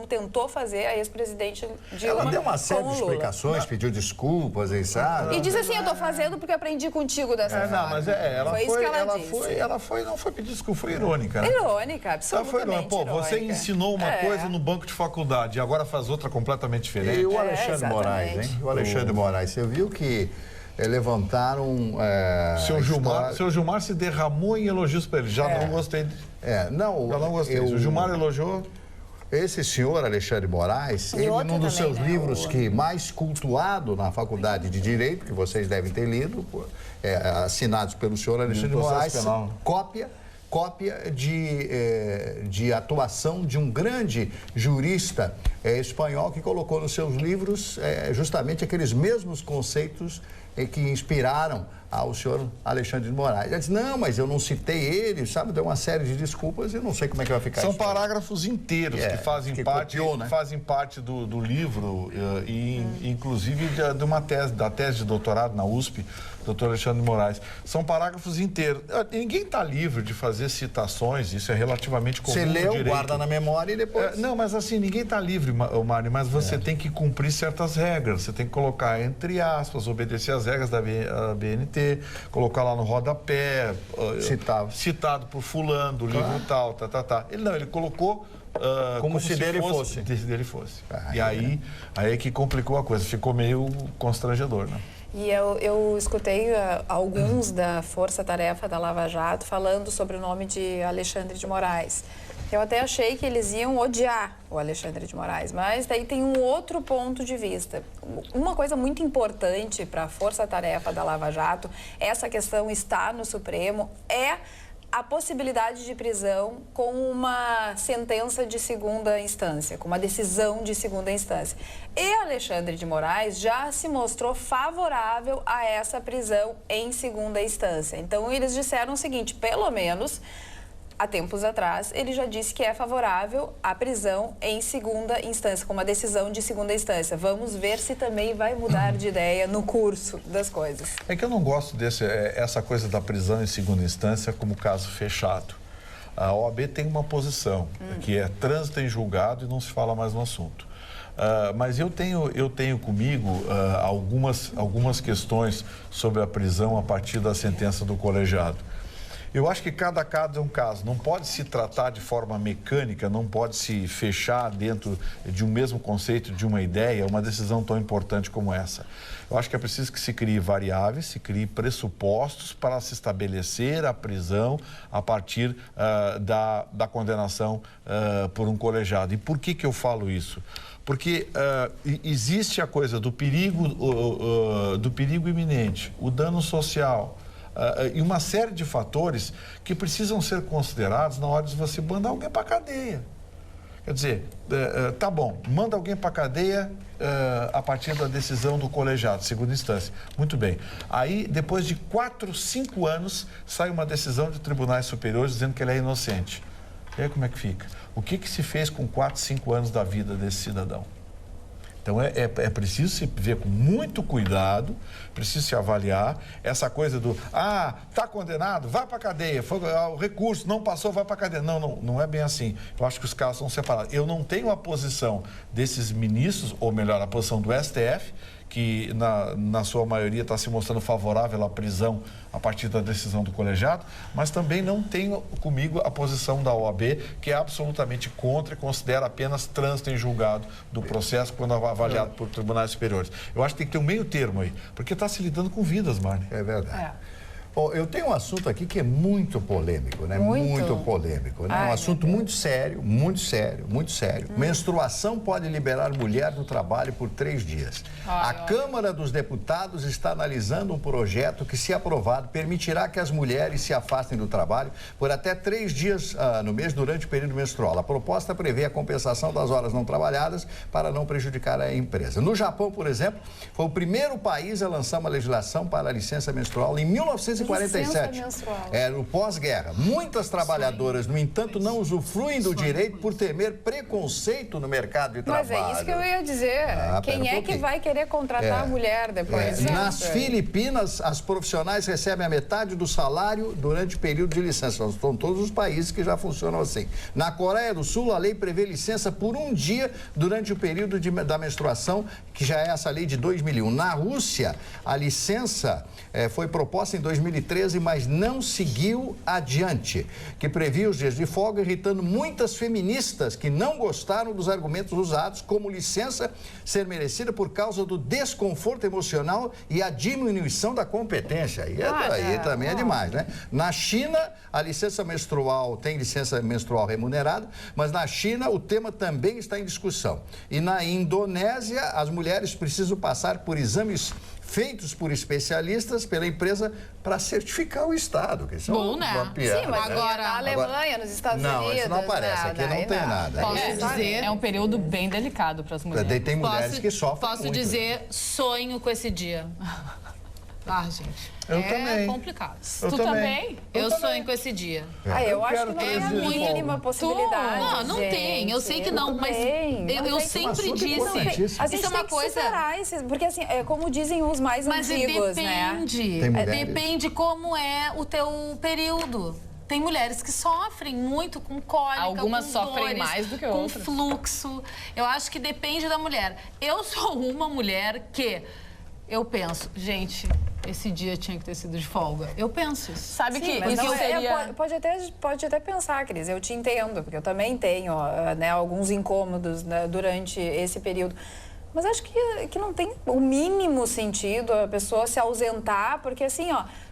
tentou fazer a ex-presidente Dilma. Ela deu uma série de explicações, pediu desculpas, sabe? E diz assim, eu tô fazendo porque aprendi contigo dessa forma. Não, mas ela Foi isso que ela disse. não foi pedir desculpa, foi irônica, né? Irônica, Ela foi absolutamente irônica. Pô, você irônica. ensinou uma coisa no banco de faculdade e agora faz outra completamente diferente. E o Alexandre exatamente. Moraes, hein? O Alexandre Moraes, você viu que levantaram... Seu Gilmar se derramou em elogios para ele. Já não gostei. Já não gostei. O Gilmar elogiou... Esse senhor Alexandre Moraes, ele num dos seus livros que mais cultuado na Faculdade de Direito, que vocês devem ter lido, assinados pelo senhor Alexandre Moraes, cópia de atuação de um grande jurista espanhol que colocou nos seus livros justamente aqueles mesmos conceitos que inspiraram ao senhor Alexandre de Moraes. Ele disse, não, mas eu não citei ele, sabe? Deu uma série de desculpas e não sei como é que vai ficar. São isso. Parágrafos inteiros que fazem copiou, parte do livro e inclusive de uma tese, da tese de doutorado na USP, doutor Alexandre de Moraes. São parágrafos inteiros. Ninguém está livre de fazer citações, isso é relativamente comum. Você leu, direito. guarda na memória e depois... Não, mas assim, ninguém está livre, Mário, mas você tem que cumprir certas regras. Você tem que colocar entre aspas, obedecer às regras da BNT, colocar lá no rodapé, citado por fulano, do livro tal, Ele colocou como se dele fosse. E aí é que complicou a coisa, ficou meio constrangedor, né? E eu escutei alguns da Força Tarefa da Lava Jato falando sobre o nome de Alexandre de Moraes. Eu até achei que eles iam odiar o Alexandre de Moraes, mas daí tem um outro ponto de vista. Uma coisa muito importante para a Força Tarefa da Lava Jato, essa questão está no Supremo, é a possibilidade de prisão com uma sentença de segunda instância, com uma decisão de segunda instância. E Alexandre de Moraes já se mostrou favorável a essa prisão em segunda instância. Então, eles disseram o seguinte, pelo menos... Há tempos atrás, ele já disse que é favorável à prisão em segunda instância, com uma decisão de segunda instância. Vamos ver se também vai mudar de ideia no curso das coisas. É que eu não gosto essa coisa da prisão em segunda instância como caso fechado. A OAB tem uma posição, que é trânsito em julgado e não se fala mais no assunto. Mas eu tenho comigo algumas questões sobre a prisão a partir da sentença do colegiado. Eu acho que cada caso é um caso, não pode se tratar de forma mecânica, não pode se fechar dentro de um mesmo conceito, de uma ideia, uma decisão tão importante como essa. Eu acho que é preciso que se crie variáveis, se crie pressupostos para se estabelecer a prisão a partir da condenação por um colegiado. E por que eu falo isso? Porque existe a coisa do perigo iminente, o dano social, e uma série de fatores que precisam ser considerados na hora de você mandar alguém para a cadeia. Quer dizer, tá bom, manda alguém para a cadeia a partir da decisão do colegiado, segunda instância. Muito bem. Aí, depois de 4, 5 anos, sai uma decisão de tribunais superiores dizendo que ele é inocente. E aí como é que fica? O que se fez com 4, 5 anos da vida desse cidadão? Então, é preciso se ver com muito cuidado, preciso se avaliar essa coisa do, tá condenado, vai para a cadeia, o recurso não passou, vai para a cadeia. Não é bem assim. Eu acho que os casos são separados. Eu não tenho a posição desses ministros, ou melhor, a posição do STF, que na sua maioria está se mostrando favorável à prisão a partir da decisão do colegiado, mas também não tenho comigo a posição da OAB, que é absolutamente contra e considera apenas trânsito em julgado do processo quando avaliado por tribunais superiores. Eu acho que tem que ter um meio termo aí, porque está se lidando com vidas, Marne. É verdade. Bom, eu tenho um assunto aqui que é muito polêmico, né? Muito polêmico, né? Um assunto muito sério, muito sério, muito sério. Menstruação pode liberar mulher do trabalho por 3 dias. A Câmara dos Deputados está analisando um projeto que, se aprovado, permitirá que as mulheres se afastem do trabalho por até 3 dias no mês durante o período menstrual. A proposta prevê a compensação das horas não trabalhadas para não prejudicar a empresa. No Japão, por exemplo, foi o primeiro país a lançar uma legislação para a licença menstrual em 1940. 1947. Licença menstrual. No pós-guerra. Muitas trabalhadoras, no entanto, não usufruem do direito por temer preconceito no mercado de Mas trabalho. é isso que eu ia dizer. Quem pera um é que pouquinho. vai querer contratar a mulher depois? Nas Filipinas, as profissionais recebem a metade do salário durante o período de licença. São todos os países que já funcionam assim. Na Coreia do Sul, a lei prevê licença por um dia durante o período da menstruação, que já é essa lei de 2001. Na Rússia, a licença foi proposta em 2013, mas não seguiu adiante, que previa os dias de folga, irritando muitas feministas que não gostaram dos argumentos usados, como licença ser merecida por causa do desconforto emocional e a diminuição da competência. Aí também é demais, né? Na China, a licença menstrual tem licença menstrual remunerada, mas na China o tema também está em discussão. E na Indonésia, as mulheres precisam passar por exames feitos por especialistas pela empresa para certificar o Estado. Que isso Bom, né? Sim, mas Agora- na Alemanha, nos Estados Não, Unidos... isso não aparece. Aqui não tem nada. Posso dizer... É um período bem delicado para as mulheres. Tem mulheres que sofrem Posso muito. dizer, sonho com esse dia. Gente. Eu é também. complicado. Eu Tu também? Eu sonho com esse dia. eu acho quero que não ter é a dias de mínima folga. possibilidade. Não gente. tem. Eu sei que não, Tudo mas bem. eu Não tem- sempre assunto disse. importantíssimo. A gente Isso é uma tem que coisa. superar esses, porque assim, é como dizem os mais Mas antigos, né? depende. Tem mulheres. Depende como é o teu período. Tem mulheres que sofrem muito com cólica, Algumas com sofrem dores, mais do que com outras. fluxo. Eu acho que depende da mulher. Eu sou uma mulher que eu penso, gente, esse dia tinha que ter sido de folga. Eu penso isso. Sabe que Mas isso não seria... pode até pensar, Cris, eu te entendo, porque eu também tenho né, alguns incômodos, né, durante esse período. Mas acho que não tem o mínimo sentido a pessoa se ausentar, porque assim,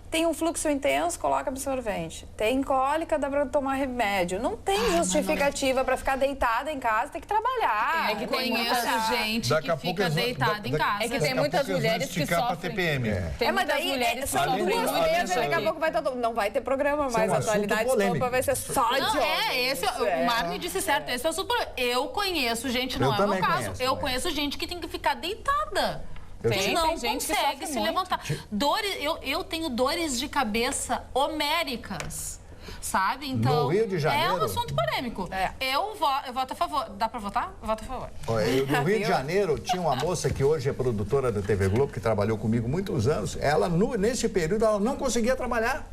tem um fluxo intenso, coloca absorvente. Tem cólica, dá pra tomar remédio. Não tem justificativa pra ficar deitada em casa, tem que trabalhar. É que tem Conheço gente Daqui que a pouco fica eles vão- deitada em casa. É que tem Daqui a muitas pouco eles vão mulheres que esticar pra sofrem. TPM. Tem mas muitas daí mulheres que são sofrem duas muito vezes, disso daqui a aí. pouco vai não vai ter programa mais. um assunto Atualidades polêmico. Pampa vai ser só de Não, homens. o Marne disse certo, esse é o assunto. Eu conheço gente, não Eu é o meu também caso. conheço, Eu né? conheço gente que tem que ficar deitada. Tem Não gente que consegue sofre se muito. levantar. Dores, eu tenho dores de cabeça homéricas. Sabe? Então, No Rio de é Janeiro- um assunto polêmico. Eu voto a favor. Dá pra votar? Eu voto a favor. No Rio de Janeiro, tinha uma moça que hoje é produtora da TV Globo, que trabalhou comigo muitos anos. Ela, nesse período, ela não conseguia trabalhar.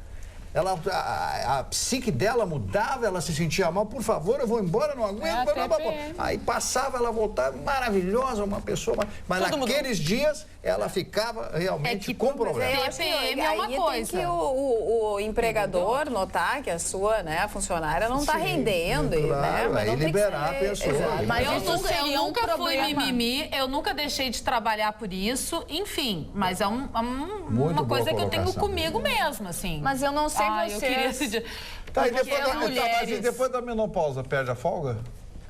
A psique dela mudava, ela se sentia mal. Por favor, eu vou embora, não aguento. TPM. Aí passava, ela voltava maravilhosa, uma pessoa. Mas Tudo naqueles dias, ela ficava realmente com problema. Eu acho que TPM é uma aí coisa. Tem que o empregador notar que a sua funcionária não está rendendo. claro, né? Mas aí não tem que liberar ser- a pessoa. Exato. Mas Eu isso nunca, seria um nunca fui problema. mimimi, eu nunca deixei de trabalhar por isso, enfim, mas é uma boa coisa que eu tenho colocação. comigo mesmo, assim. Mas eu não sei Eu vocês. queria esse dia. Tá, e Porque depois, as mulheres- Mas depois da menopausa, perde a folga?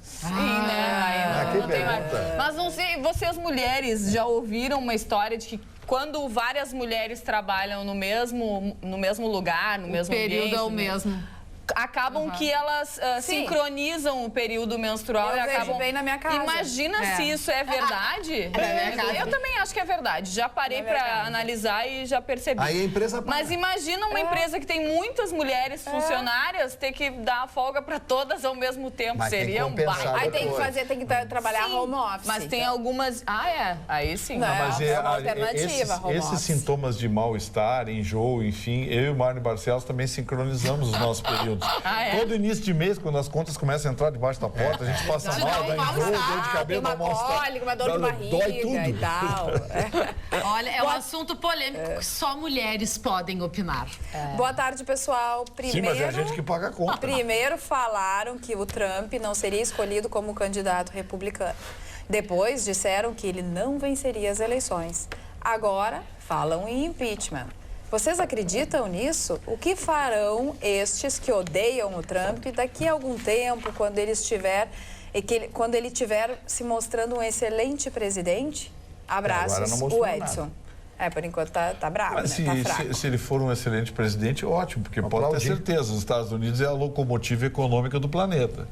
Sim, né? que Não tem mais. pergunta. Mas não sei, vocês mulheres já ouviram uma história de que quando várias mulheres trabalham no mesmo lugar, no mesmo O período ambiente, é o né? mesmo. Acabam que elas Sim. sincronizam o período menstrual Eu e vejo acabam... bem na minha casa. Imagina se isso é verdade. Eu também acho que é verdade. Já parei pra analisar e já percebi. Aí a empresa paga. Mas imagina uma empresa que tem muitas mulheres funcionárias ter que dar folga pra todas ao mesmo tempo. Mas tem que Seria um compensar baita. Aí tem que depois. fazer, tem que trabalhar Sim, home office. Mas tem algumas... Aí sim. Não, Mas é uma alternativa, home esses office. sintomas de mal-estar, enjoo, enfim, eu e o Marne Barcelos também sincronizamos os nossos períodos. Todo início de mês, quando as contas começam a entrar debaixo da porta, a gente passa mal, dá enjoo, dor de cabelo, tem uma dá mal-estar. cólica, uma dor de barriga Dói tudo. e tal. Olha, é um assunto polêmico que só mulheres podem opinar. Boa tarde, pessoal. Sim, mas é a gente que paga a conta. Primeiro falaram que o Trump não seria escolhido como candidato republicano. Depois disseram que ele não venceria as eleições. Agora falam em impeachment. Vocês acreditam nisso? O que farão estes que odeiam o Trump daqui a algum tempo, quando ele estiver se mostrando um excelente presidente? Abraços, Agora não mostrou o Edson. Por enquanto tá bravo, Mas né? Tá fraco. se ele for um excelente presidente, ótimo, porque pode ter aplaudir. certeza, os Estados Unidos é a locomotiva econômica do planeta.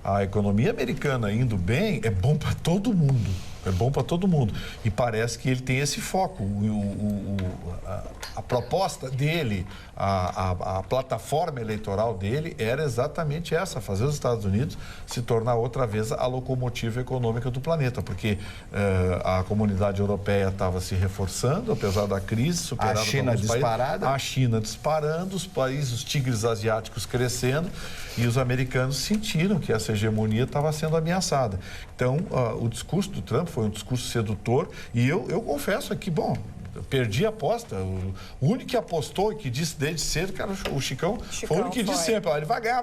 A economia americana indo bem é bom para todo mundo. é bom para todo mundo. E parece que ele tem esse foco. A proposta dele, a plataforma eleitoral dele era exatamente essa, fazer os Estados Unidos se tornar outra vez a locomotiva econômica do planeta, porque a comunidade europeia estava se reforçando, apesar da crise, superada a China disparada. A China disparando, os países, os tigres asiáticos crescendo, e os americanos sentiram que essa hegemonia estava sendo ameaçada. Então, o discurso do Trump foi um discurso sedutor, e eu confesso aqui, bom, eu perdi a aposta. O único que apostou e que disse desde cedo, que era o Chicão, foi o único que disse sempre, ele vai ganhar.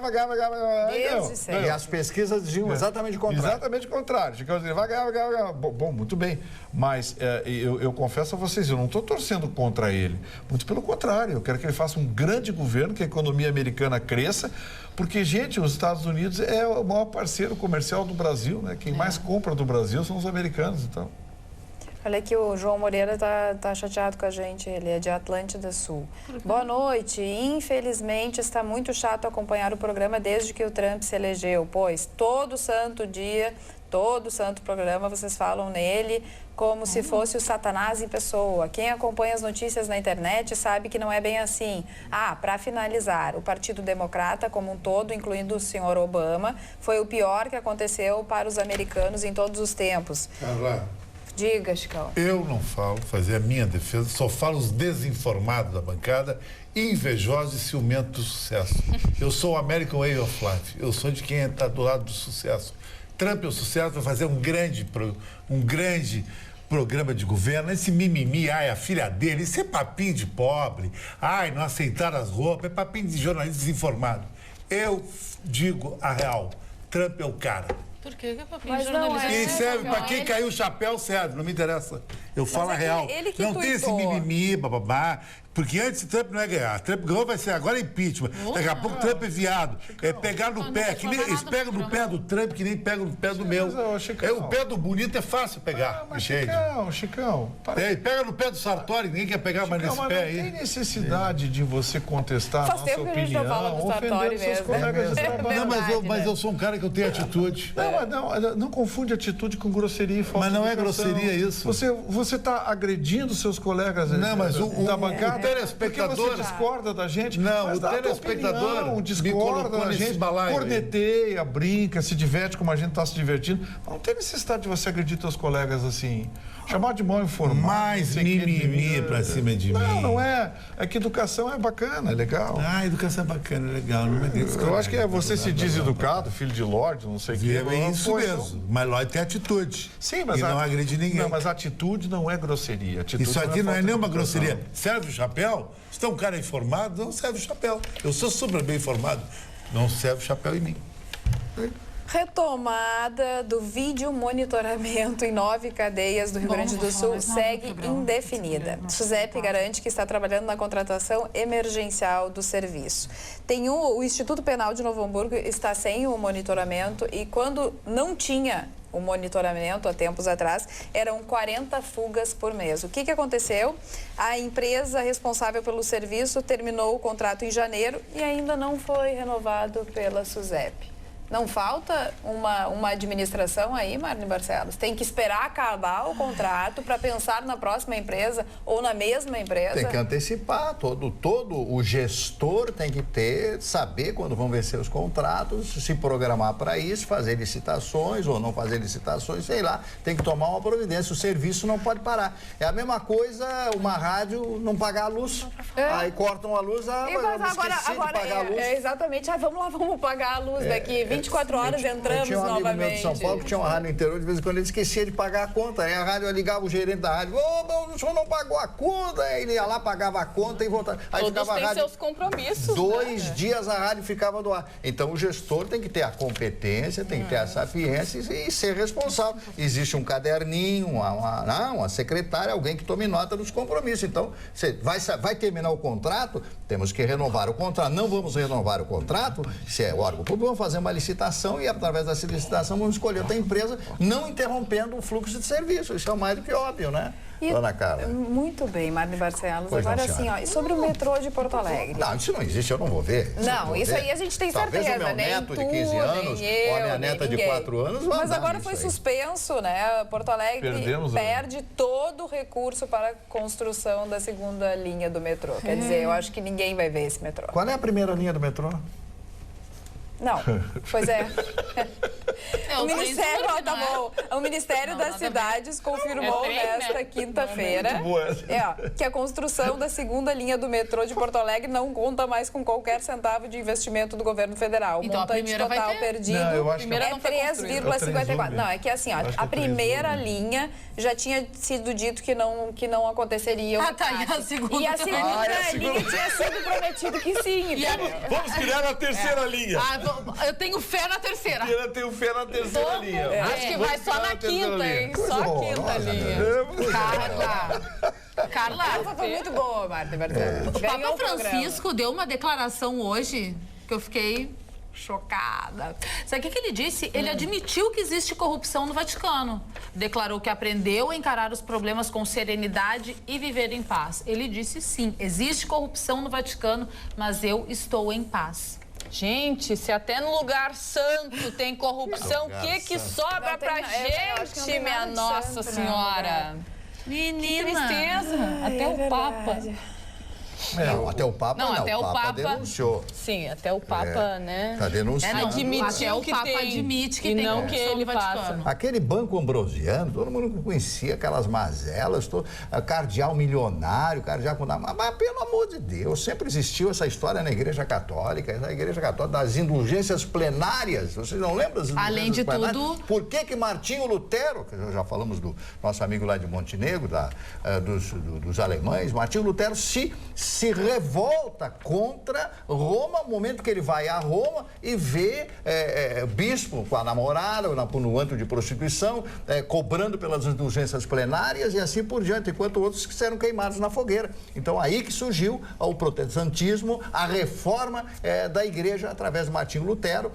Desde sempre. E as pesquisas diziam exatamente o contrário. Exatamente o contrário. O Chicão dizia, vai ganhar. Bom, muito bem. Mas eu confesso a vocês, eu não estou torcendo contra ele. Muito pelo contrário, eu quero que ele faça um grande governo, que a economia americana cresça, porque, gente, os Estados Unidos é o maior parceiro comercial do Brasil, né? Quem mais compra do Brasil são os americanos, então. Olha aqui, o João Moreira tá chateado com a gente, ele é de Atlântida Sul. Boa noite. Infelizmente, está muito chato acompanhar o programa desde que o Trump se elegeu, pois todo santo dia, todo santo programa, vocês falam nele como se fosse o Satanás em pessoa. Quem acompanha as notícias na internet sabe que não é bem assim. Para finalizar, o Partido Democrata como um todo, incluindo o senhor Obama, foi o pior que aconteceu para os americanos em todos os tempos. Carla, diga, Chicão. eu não falo, fazer a minha defesa, só falo os desinformados da bancada, invejosos e ciumentos do sucesso. Eu sou o American Way of Life, eu sou de quem está do lado do sucesso. Trump é o sucesso, vai fazer um grande programa de governo, esse mimimi, a filha dele, isso é papinho de pobre, não aceitaram as roupas, é papinho de jornalista desinformado. Eu digo a real, Trump é o cara. Por quê? Que é papinho Mas de não jornalista? é. E serve para quem caiu o chapéu, serve, não me interessa. Eu falo a real. ele que não tem esse tuitou. mimimi, bababá. Porque antes o Trump não ia ganhar. Trump ganhou, vai ser agora impeachment. Daqui a pouco Trump é viado. É pegar no pé. Que nem, eles pegam no pé do Trump que nem pegam no pé do meu. O pé do bonito é fácil pegar, Michele. Chicão. Pega no pé do Sartori, ninguém quer pegar mais nesse Mas pé não tem aí. necessidade de você contestar Faz a nossa tempo que a gente não opinião, fala do Sartori ofendendo seus mesmo. colegas de É trabalho. Não, verdade, mas né? eu sou um cara que eu tenho atitude. Não confunde atitude com grosseria e falta Mas não de é educação. grosseria isso. Você está agredindo seus colegas Não, mas da bancada. o telespectador... Porque você discorda da gente. Não, mas o dá a tua telespectador opinião, me discorda colocou da nesse gente, balaio aí. corneteia, brinca, se diverte como a gente está se divertindo. Mas não tem necessidade de você agredir seus colegas assim. Chamar de mal informado. Mais mimimi pra cima de mim. Não é. É que educação é bacana, é legal. Educação é bacana, é legal. Não é Eu acho que você se diz educado, filho de Lorde, não sei o que. É isso Pô, mesmo. Mas Lorde tem atitude. Sim, mas e não agride ninguém. Não, mas atitude não é grosseria. Atitude Isso aqui não é falta de nenhuma educação. grosseria. Serve o chapéu? Se tem um cara informado, não serve o chapéu. Eu sou super bem informado. Não serve o chapéu em mim. Retomada do vídeo monitoramento em 9 cadeias do Rio Grande do Sul segue indefinida. SUSEP garante que está trabalhando na contratação emergencial do serviço. O Instituto Penal de Novo Hamburgo está sem o monitoramento e quando não tinha o monitoramento há tempos atrás, eram 40 fugas por mês. O que aconteceu? A empresa responsável pelo serviço terminou o contrato em janeiro e ainda não foi renovado pela SUSEP. Não falta uma administração aí, Marlene Barcelos? Tem que esperar acabar o contrato para pensar na próxima empresa ou na mesma empresa? Tem que antecipar, todo o gestor tem que saber quando vão vencer os contratos, se programar para isso, fazer licitações ou não fazer licitações, sei lá, tem que tomar uma providência, o serviço não pode parar. É a mesma coisa uma rádio não pagar a luz, aí cortam a luz, esqueci de pagar a luz. Exatamente, vamos lá, vamos pagar a luz daqui 24 horas entramos eu tinha um amigo meu novamente. de São Paulo que tinha uma rádio no interior, de vez em quando ele esquecia de pagar a conta. Aí a rádio ligava o gerente da rádio, o senhor não pagou a conta. Aí ele ia lá, pagava a conta e voltava. Aí Todos ficava a têm rádio, seus compromissos. 2 dias a rádio ficava no ar. Então o gestor tem que ter a competência, tem que ter a sapiência e ser responsável. Existe um caderninho, uma secretária, alguém que tome nota dos compromissos. Então, você vai terminar o contrato, temos que renovar o contrato. Não vamos renovar o contrato, se é órgão público, vamos fazer uma licitação. licitação e, através dessa licitação, vamos escolher outra empresa, não interrompendo o fluxo de serviço. Isso é mais do que óbvio, né, dona Carla? Muito bem, Marne Barcelos. Pois Agora não, assim, senhora. ó, e sobre o metrô de Porto Alegre? Não, isso não existe, eu não vou ver. Não, isso aí a gente tem Talvez certeza, o meu né? neto de Nem 15 tu, anos nem ou a minha eu, neta nem de ninguém. 4 anos vão Mas andar agora nisso foi aí. suspenso, né? Porto Alegre Perdemos, né? perde todo o recurso para a construção da segunda linha do metrô. Quer dizer, eu acho que ninguém vai ver esse metrô. Qual é a primeira linha do metrô? Não, pois é. É, O Ministério, Facebook, ó, tá não é? bom. O Ministério das Cidades confirmou É trem, né? nesta quinta-feira Muito boa essa. que a construção da segunda linha do metrô de Porto Alegre não conta mais com qualquer centavo de investimento do governo federal. O Então, a montante primeira vai total ter. perdido Não, eu acho que primeira é não foi construída. 3,54. Não, é que assim, ó, Acho que a é primeira 3,1. linha já tinha sido dito que não aconteceria. Ah, tá, e a segunda E a também. segunda Ah, e a segunda? linha tinha sido prometido que sim. E a- entendeu? Vamos criar a terceira linha. Ah, eu tenho fé na terceira. Eu tenho fé na terceira linha. Acho que vai só criar na a terceira quinta, linha. hein? Coisa Só a horrorosa, quinta linha. né? Carla, Essa foi muito boa, Marta Barcelos. o Ganhou Papa o programa. Francisco deu uma declaração hoje que eu fiquei chocada. Sabe o que ele disse? Ele admitiu que existe corrupção no Vaticano. Declarou que aprendeu a encarar os problemas com serenidade e viver em paz. Ele disse sim, existe corrupção no Vaticano, mas eu estou em paz. Gente, se até no lugar santo tem corrupção, o que sobra Não tem- pra eu acho que não gente, tem minha nada de Nossa santo, né, Senhora? Que Menina! tristeza. Até o Papa. Não, até o Papa Não, não. até o Papa- denunciou. Sim, até o Papa, né? Está denunciando. Admitiu Até o que Papa tem. admite que e tem não que corrupção ele no Vaticano. faça. Aquele banco ambrosiano, todo mundo conhecia aquelas mazelas, cardeal milionário, cardeal com... Mas, pelo amor de Deus, sempre existiu essa história na Igreja Católica, essa Igreja Católica das indulgências plenárias. Vocês não lembram das indulgências Além de plenárias? tudo- Por que Martinho Lutero, que já falamos do nosso amigo lá de Montenegro, dos alemães, Martinho Lutero se revolta contra Roma, no momento que ele vai a Roma e vê bispo com a namorada, no antro de prostituição, cobrando pelas indulgências plenárias e assim por diante, enquanto outros que serão queimados na fogueira. Então, aí que surgiu o protestantismo, a reforma da igreja através de Martinho Lutero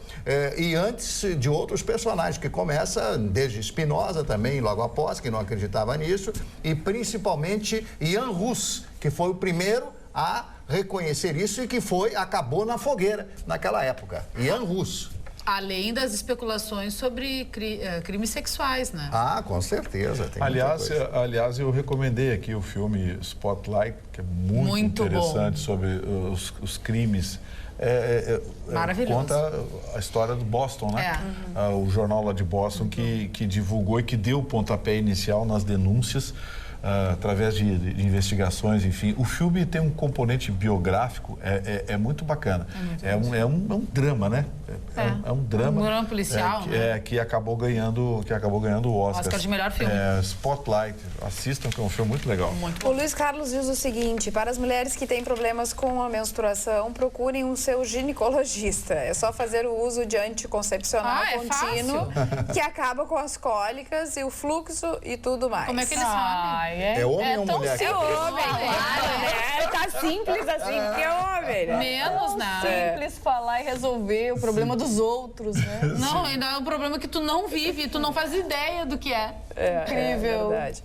e antes de outros personagens, que começa desde Spinoza também, logo após, que não acreditava nisso, e principalmente Jan Hus, que foi o primeiro a reconhecer isso e que acabou na fogueira naquela época. Jan Hus. Além das especulações sobre crimes sexuais, né? Ah, com certeza. Tem Aliás, eu recomendei aqui o filme Spotlight, que é muito interessante sobre os crimes. Maravilhoso. Conta a história do Boston, né? O jornal lá de Boston que divulgou e que deu o pontapé inicial nas denúncias através de investigações, enfim. O filme tem um componente biográfico, é muito bacana. É um drama, né? É um drama. Um drama policial, que acabou ganhando o Oscar. Oscar de melhor filme. Spotlight. Assistam, que é um filme muito legal. Muito O bom. Luiz Carlos diz o seguinte: para as mulheres que têm problemas com a menstruação, procurem o seu ginecologista. É só fazer o uso de anticoncepcional É contínuo, que acaba com as cólicas e o fluxo e tudo mais. Como é que eles sabem? É homem ou tão mulher? É homem, né? Tá simples assim, porque é homem, né? Menos, né? Simples falar e resolver o problema dos outros, né? Não, ainda é um problema que tu não vive, tu não faz ideia do que é. Incrível. É verdade.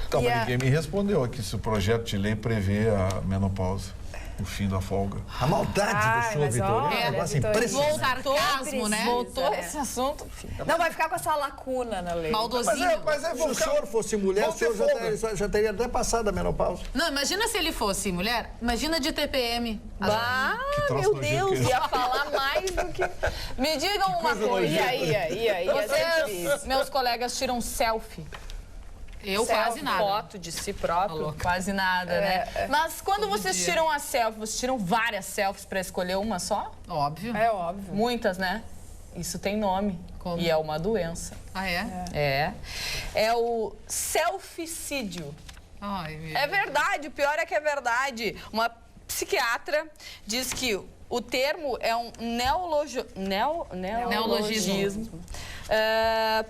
Então, E mas a- ninguém me respondeu aqui se o projeto de lei prevê a menopausa, o fim da folga. A maldade do senhor mas Vitorino olha, é um negócio Vitorino. impressionante. Sarcasmo, né? Voltou né? esse assunto. Não, vai ficar com essa lacuna na lei. Maldosinho. Se o senhor fosse mulher, o senhor já teria até passado a menopausa. Não, imagina se ele fosse mulher. Imagina de TPM. Ah, troço meu nojento Deus, que é. ia falar mais do que... Me digam uma coisa. E aí? É sempre isso. Vocês, meus colegas, tiram selfie. Eu quase nada. Foto de si próprio, louca. quase nada, né? Mas quando vocês dia. tiram a selfie, vocês tiram várias selfies pra escolher uma só? Óbvio. É óbvio. Muitas, né? Isso tem nome. Como? E é uma doença. Ah, é? É o selficídio. Ai, meu É verdade, o pior é que é verdade. Uma psiquiatra diz que o termo é um neologismo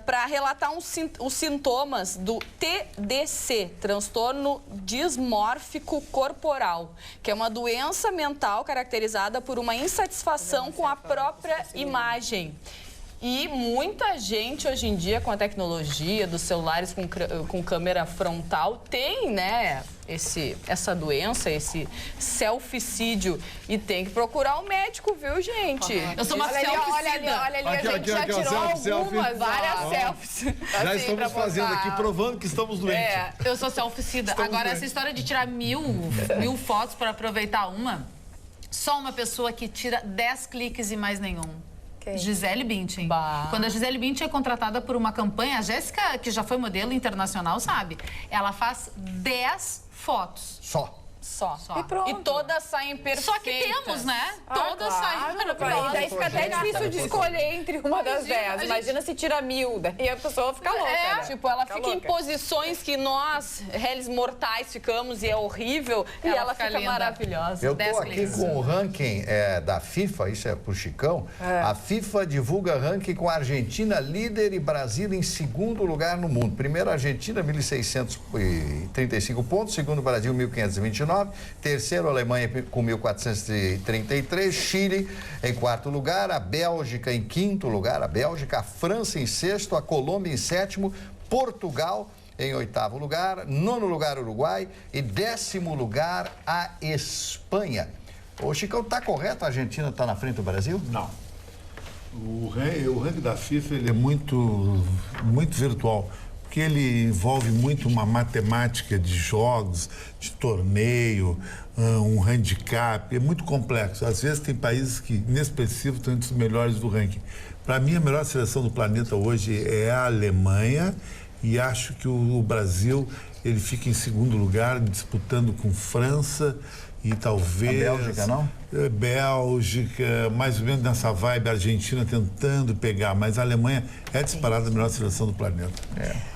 para relatar os sintomas do TDC, transtorno dismórfico corporal, que é uma doença mental caracterizada por uma insatisfação com a própria imagem. E muita gente hoje em dia, com a tecnologia dos celulares com câmera frontal, tem, né, essa doença, esse selficídio. E tem que procurar um médico, viu, gente? Eu sou uma selfie. Olha ali, a gente já tirou algumas, várias selfies. Já assim, estamos pra fazendo botar. aqui, provando que estamos doentes. Eu sou selficida. Agora, essa história de tirar mil fotos para aproveitar uma, só uma pessoa que tira 10 cliques e mais nenhum. Gisele Bündchen. Quando a Gisele Bündchen é contratada por uma campanha, a Jéssica, que já foi modelo internacional, sabe? Ela faz 10 fotos. Só. Só. E pronto. E todas saem perfeitas. Só que temos, né? Todas saem E daí maravilhosas. fica até difícil de escolher entre uma das 10. gente- Imagina se tira 1000, daí a pessoa fica louca, né? Tipo, ela Fica fica em louca. posições que nós, réis mortais, ficamos e é horrível. E Ela ela fica fica linda. maravilhosa. Eu 10 estou aqui cliques. com o ranking da FIFA, isso é pro Chicão. A FIFA divulga ranking com a Argentina líder e Brasil em segundo lugar no mundo. Primeiro, a Argentina, 1.635 pontos. Segundo, Brasil, 1.529. Terceiro, a Alemanha com 1.433. Chile em quarto lugar. A Bélgica em quinto lugar. A França em sexto. A Colômbia em sétimo. Portugal em oitavo lugar. Nono lugar, Uruguai. E 10º lugar, a Espanha. Ô, Chicão, tá correto? A Argentina está na frente do Brasil? Não. O ranking da FIFA ele é muito virtual, porque ele envolve muito uma matemática de jogos, de torneio, um handicap, é muito complexo. Às vezes tem países que, inexpressivos, estão entre os melhores do ranking. Para mim, a melhor seleção do planeta hoje é a Alemanha, e acho que o Brasil ele fica em segundo lugar, disputando com França e talvez... A Bélgica, não? Bélgica, mais ou menos nessa vibe, a Argentina tentando pegar, mas a Alemanha é disparada a melhor seleção do planeta.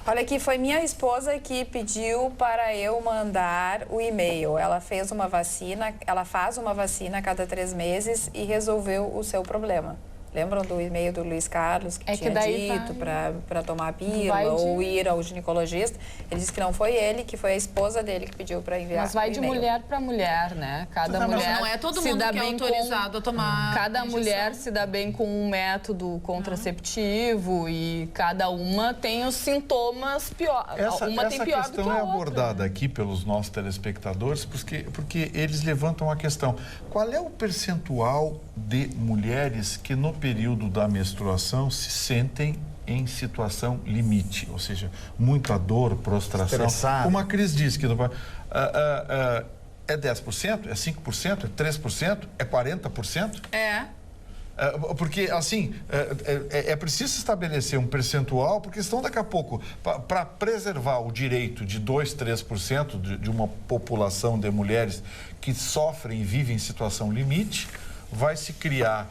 Olha aqui, foi minha esposa que pediu para eu mandar o e-mail. Ela fez uma vacina, ela faz uma vacina a cada 3 meses e resolveu o seu problema. Lembram do e-mail do Luiz Carlos que tinha dito para tomar a pílula ou ir ao ginecologista? Ele disse que não foi ele, que foi a esposa dele que pediu para enviar. Mas vai o de e-mail. mulher para mulher, né? Cada mulher Não é todo se mundo dá que é bem autorizado a tomar Cada injeção. mulher se dá bem com um método contraceptivo e cada uma tem os sintomas pior. Uma tem Essa pior do que questão a é outra. abordada aqui pelos nossos telespectadores, porque eles levantam a questão: qual é o percentual de mulheres que no período da menstruação se sentem em situação limite, ou seja, muita dor, prostração, Estressado. como a Cris disse, que não vai... é 10%? É 5%? É 3%? É 40%? Porque, assim, é preciso estabelecer um percentual, porque senão daqui a pouco, para preservar o direito de 2%, 3% de uma população de mulheres que sofrem e vivem em situação limite, vai se criar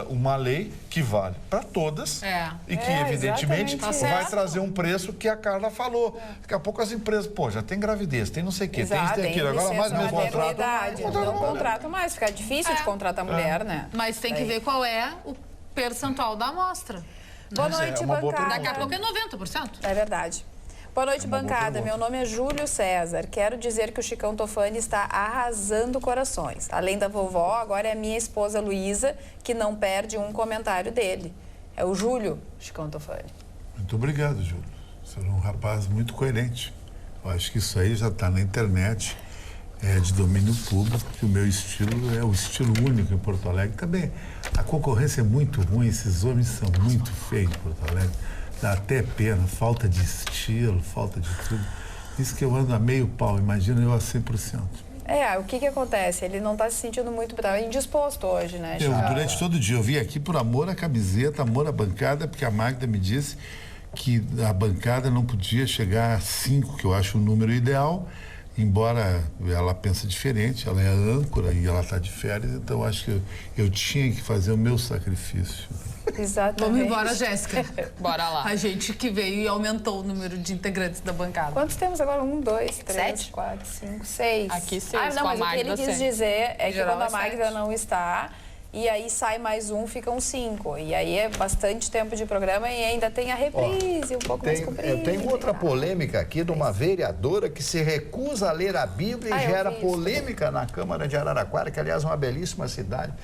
uma lei que vale para todas e que, evidentemente, exatamente vai isso. trazer um preço que a Carla falou. Daqui a pouco as empresas, já tem gravidez, tem não sei o quê, Exato, tem aquilo, agora mais meu contrato. Não contrata mais, fica difícil de contratar mulher, né? Mas tem que ver qual é o percentual da amostra. Boa noite, uma boa bancada. Daqui a pouco é 90%. É verdade. Boa noite, bancada. pergunta. Meu nome é Júlio César. Quero dizer que o Chicão Tofani está arrasando corações. Além da vovó, agora é a minha esposa Luísa, que não perde um comentário dele. É o Júlio Chicão Tofani. Muito obrigado, Júlio. Você é um rapaz muito coerente. Eu acho que isso aí já está na internet, é de domínio público, que o meu estilo é o estilo único em Porto Alegre. Também a concorrência é muito ruim, esses homens são muito feios em Porto Alegre. Dá até pena, falta de estilo, falta de tudo. Isso que eu ando a meio pau, imagina eu a 100%. O que acontece? Ele não está se sentindo muito, tá indisposto hoje, né, Eu, Chico? durante todo o dia, eu vim aqui por amor à camiseta, amor à bancada, porque a Magda me disse que a bancada não podia chegar a 5, que eu acho o número ideal, embora ela pense diferente, ela é âncora e ela está de férias, então acho que eu tinha que fazer o meu sacrifício. Exatamente. Vamos embora, Jéssica. Bora lá. A gente que veio e aumentou o número de integrantes da bancada. Quantos temos agora? 1, 2, 3, 7? 4, 5, 6. Aqui 6, não, com a mas o que ele Magda quis sempre. dizer é que Geral quando a é Magda 7. não está e aí sai mais um, ficam 5. E aí é bastante tempo de programa e ainda tem a reprise, um pouco mais comprida. Tem outra polêmica aqui de uma vereadora que se recusa a ler a Bíblia e gera polêmica na Câmara de Araraquara, que aliás é uma belíssima cidade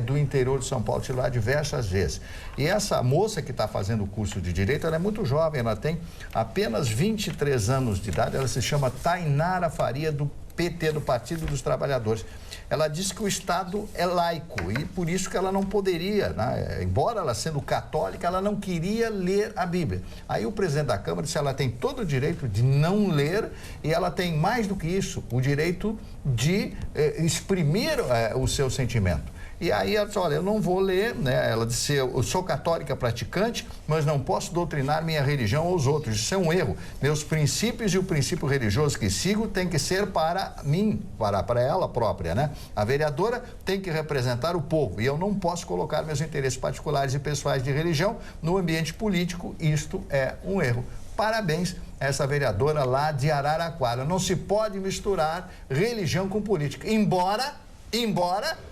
do interior de São Paulo, tive lá diversas vezes. E essa moça que está fazendo o curso de Direito, ela é muito jovem, ela tem apenas 23 anos de idade, ela se chama Tainara Faria, do PT, do Partido dos Trabalhadores. Ela diz que o Estado é laico e por isso que ela não poderia, né? Embora ela sendo católica, ela não queria ler a Bíblia. Aí o presidente da Câmara disse que ela tem todo o direito de não ler e ela tem mais do que isso, o direito de exprimir o seu sentimento. E aí ela disse, olha, eu não vou ler, né? Ela disse, eu sou católica praticante, mas não posso doutrinar minha religião aos outros. Isso é um erro. Meus princípios e o princípio religioso que sigo tem que ser para mim, para ela própria, né? A vereadora tem que representar o povo e eu não posso colocar meus interesses particulares e pessoais de religião no ambiente político. Isto é um erro. Parabéns a essa vereadora lá de Araraquara. Não se pode misturar religião com política, embora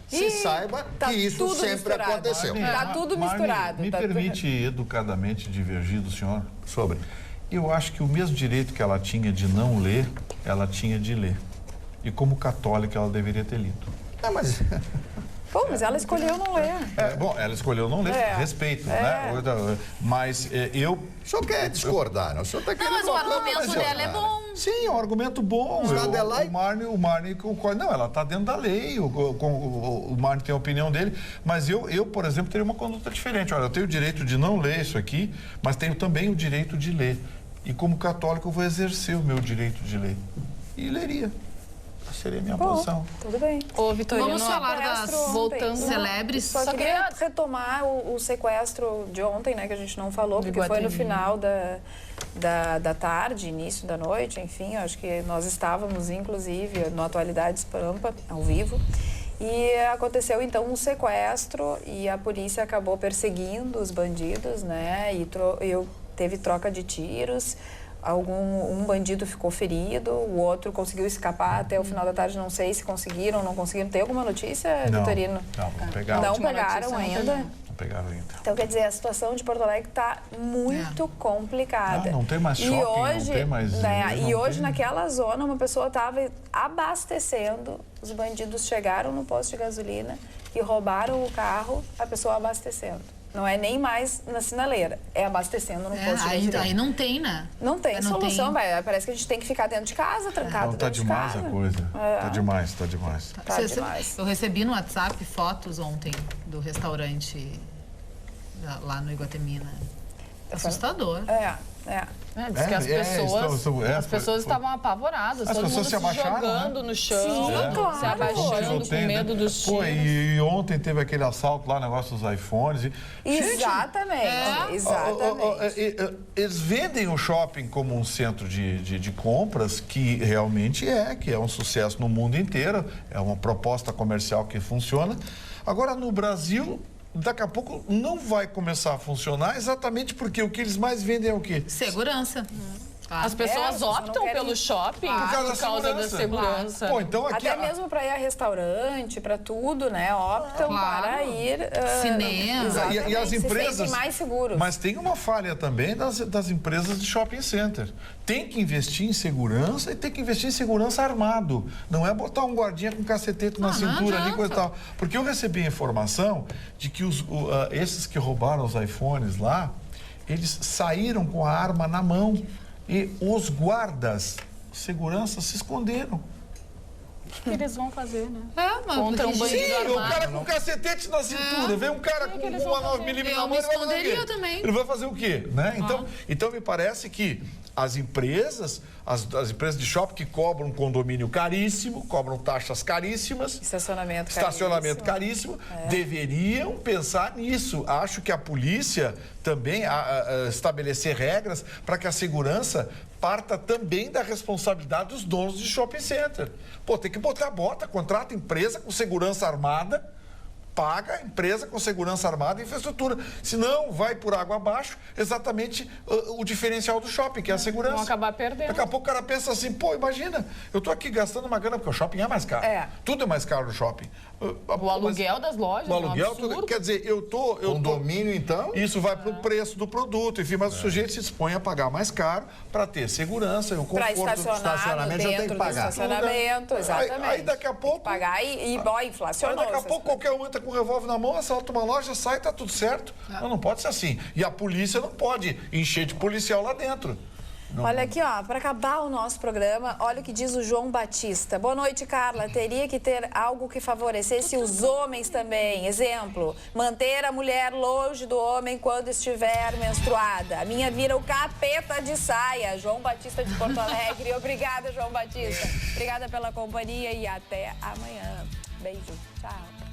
se saiba que isso sempre aconteceu. Está tudo misturado. Me permite educadamente divergir do senhor sobre. Eu acho que o mesmo direito que ela tinha de não ler, ela tinha de ler. E como católica, ela deveria ter lido. Pô, mas ela escolheu não ler. Bom, ela escolheu não ler, respeito, né? Mas eu... O senhor quer discordar, não? O senhor está querendo... Não, mas o argumento dela é bom. Sim, é um argumento bom. O Marne concorda. Não, ela está dentro da lei, o Marne tem a opinião dele, mas eu, por exemplo, teria uma conduta diferente. Olha, eu tenho o direito de não ler isso aqui, mas tenho também o direito de ler. E como católico, eu vou exercer o meu direito de ler. E leria. Seria a minha posição. Tudo bem. Ô, Vitorino, vamos falar das voltando celebres. Só queria retomar o sequestro de ontem, né, que a gente não falou, porque foi no final da tarde, início da noite, enfim, acho que nós estávamos, inclusive, no Atualidades Pampa, ao vivo, e aconteceu, então, um sequestro e a polícia acabou perseguindo os bandidos, né, e teve troca de tiros. Um bandido ficou ferido, o outro conseguiu escapar até o final da tarde, não sei se conseguiram ou não conseguiram. Tem alguma notícia, Vitorino? Não pegaram ainda? Não pegaram ainda. Então, quer dizer, a situação de Porto Alegre está muito complicada. Não tem mais shopping, hoje, não tem mais... E hoje, naquela zona, uma pessoa estava abastecendo, os bandidos chegaram no posto de gasolina e roubaram o carro, a pessoa abastecendo. Não é nem mais na sinaleira, é abastecendo no posto de gasolina. Aí não tem, né? Não tem solução, parece que a gente tem que ficar dentro de casa, trancado Tá dentro de casa. demais a coisa. Tá demais. Tá demais. Eu recebi no WhatsApp fotos ontem do restaurante lá no Iguatemi, né? Assustador. Diz que as pessoas estavam apavoradas, todo mundo se jogando no chão, se abaixando com medo dos tiros. E ontem teve aquele assalto lá, negócio dos iPhones. Exatamente. Eles vendem o shopping como um centro de compras, que realmente que é um sucesso no mundo inteiro, é uma proposta comercial que funciona. Agora, no Brasil... Daqui a pouco não vai começar a funcionar exatamente porque o que eles mais vendem é o quê? Segurança. As pessoas optam pelo shopping por causa da segurança. Pô, então aqui até mesmo para ir a restaurante, para tudo, né? Optam para ir... cinema. E as empresas... Se sentem mais seguros. Mas tem uma falha também das empresas de shopping center. Tem que investir em segurança e tem que investir em segurança armado. Não é botar um guardinha com cacetete na cintura ali, coisa e tal. Porque eu recebi a informação de que esses que roubaram os iPhones lá, eles saíram com a arma na mão. E os guardas, segurança, se esconderam. O que eles vão fazer, né? Contra um bandido armado. O cara com cacetete na cintura, vem um cara com uma 9mm na mão, eu me esconderia também. Ele vai fazer o quê? Né? Então, me parece que as empresas, as empresas de shopping que cobram um condomínio caríssimo, cobram taxas caríssimas, estacionamento caríssimo, deveriam pensar nisso. Acho que a polícia também estabelecer regras para que a segurança parta também da responsabilidade dos donos de shopping center. Pô, tem que botar a bota, contrata empresa com segurança armada, paga a empresa com segurança armada e infraestrutura. Senão, vai por água abaixo exatamente o diferencial do shopping, que é a segurança. Vão acabar perdendo. Daqui a pouco o cara pensa assim, pô, imagina, eu tô aqui gastando uma grana, porque o shopping é mais caro. Tudo é mais caro no shopping. O aluguel das lojas, O aluguel, é um absurdo. quer dizer, eu tô... Condomínio, então? Isso vai para o preço do produto, enfim, mas o sujeito se dispõe a pagar mais caro para ter segurança e um Para conforto. estacionamento já tem dentro que pagar. do estacionamento, exatamente. Aí daqui a pouco... Pagar e inflacionou. Aí daqui a essas pouco coisas. qualquer um entra com um revólver na mão, assalta uma loja, sai, tá tudo certo. Não pode ser assim. E a polícia não pode encher de policial lá dentro. Olha aqui, ó, para acabar o nosso programa, olha o que diz o João Batista. Boa noite, Carla. Teria que ter algo que favorecesse os homens também. Exemplo, manter a mulher longe do homem quando estiver menstruada. A minha vira o capeta de saia. João Batista de Porto Alegre. Obrigada, João Batista. Obrigada pela companhia e até amanhã. Beijo. Tchau.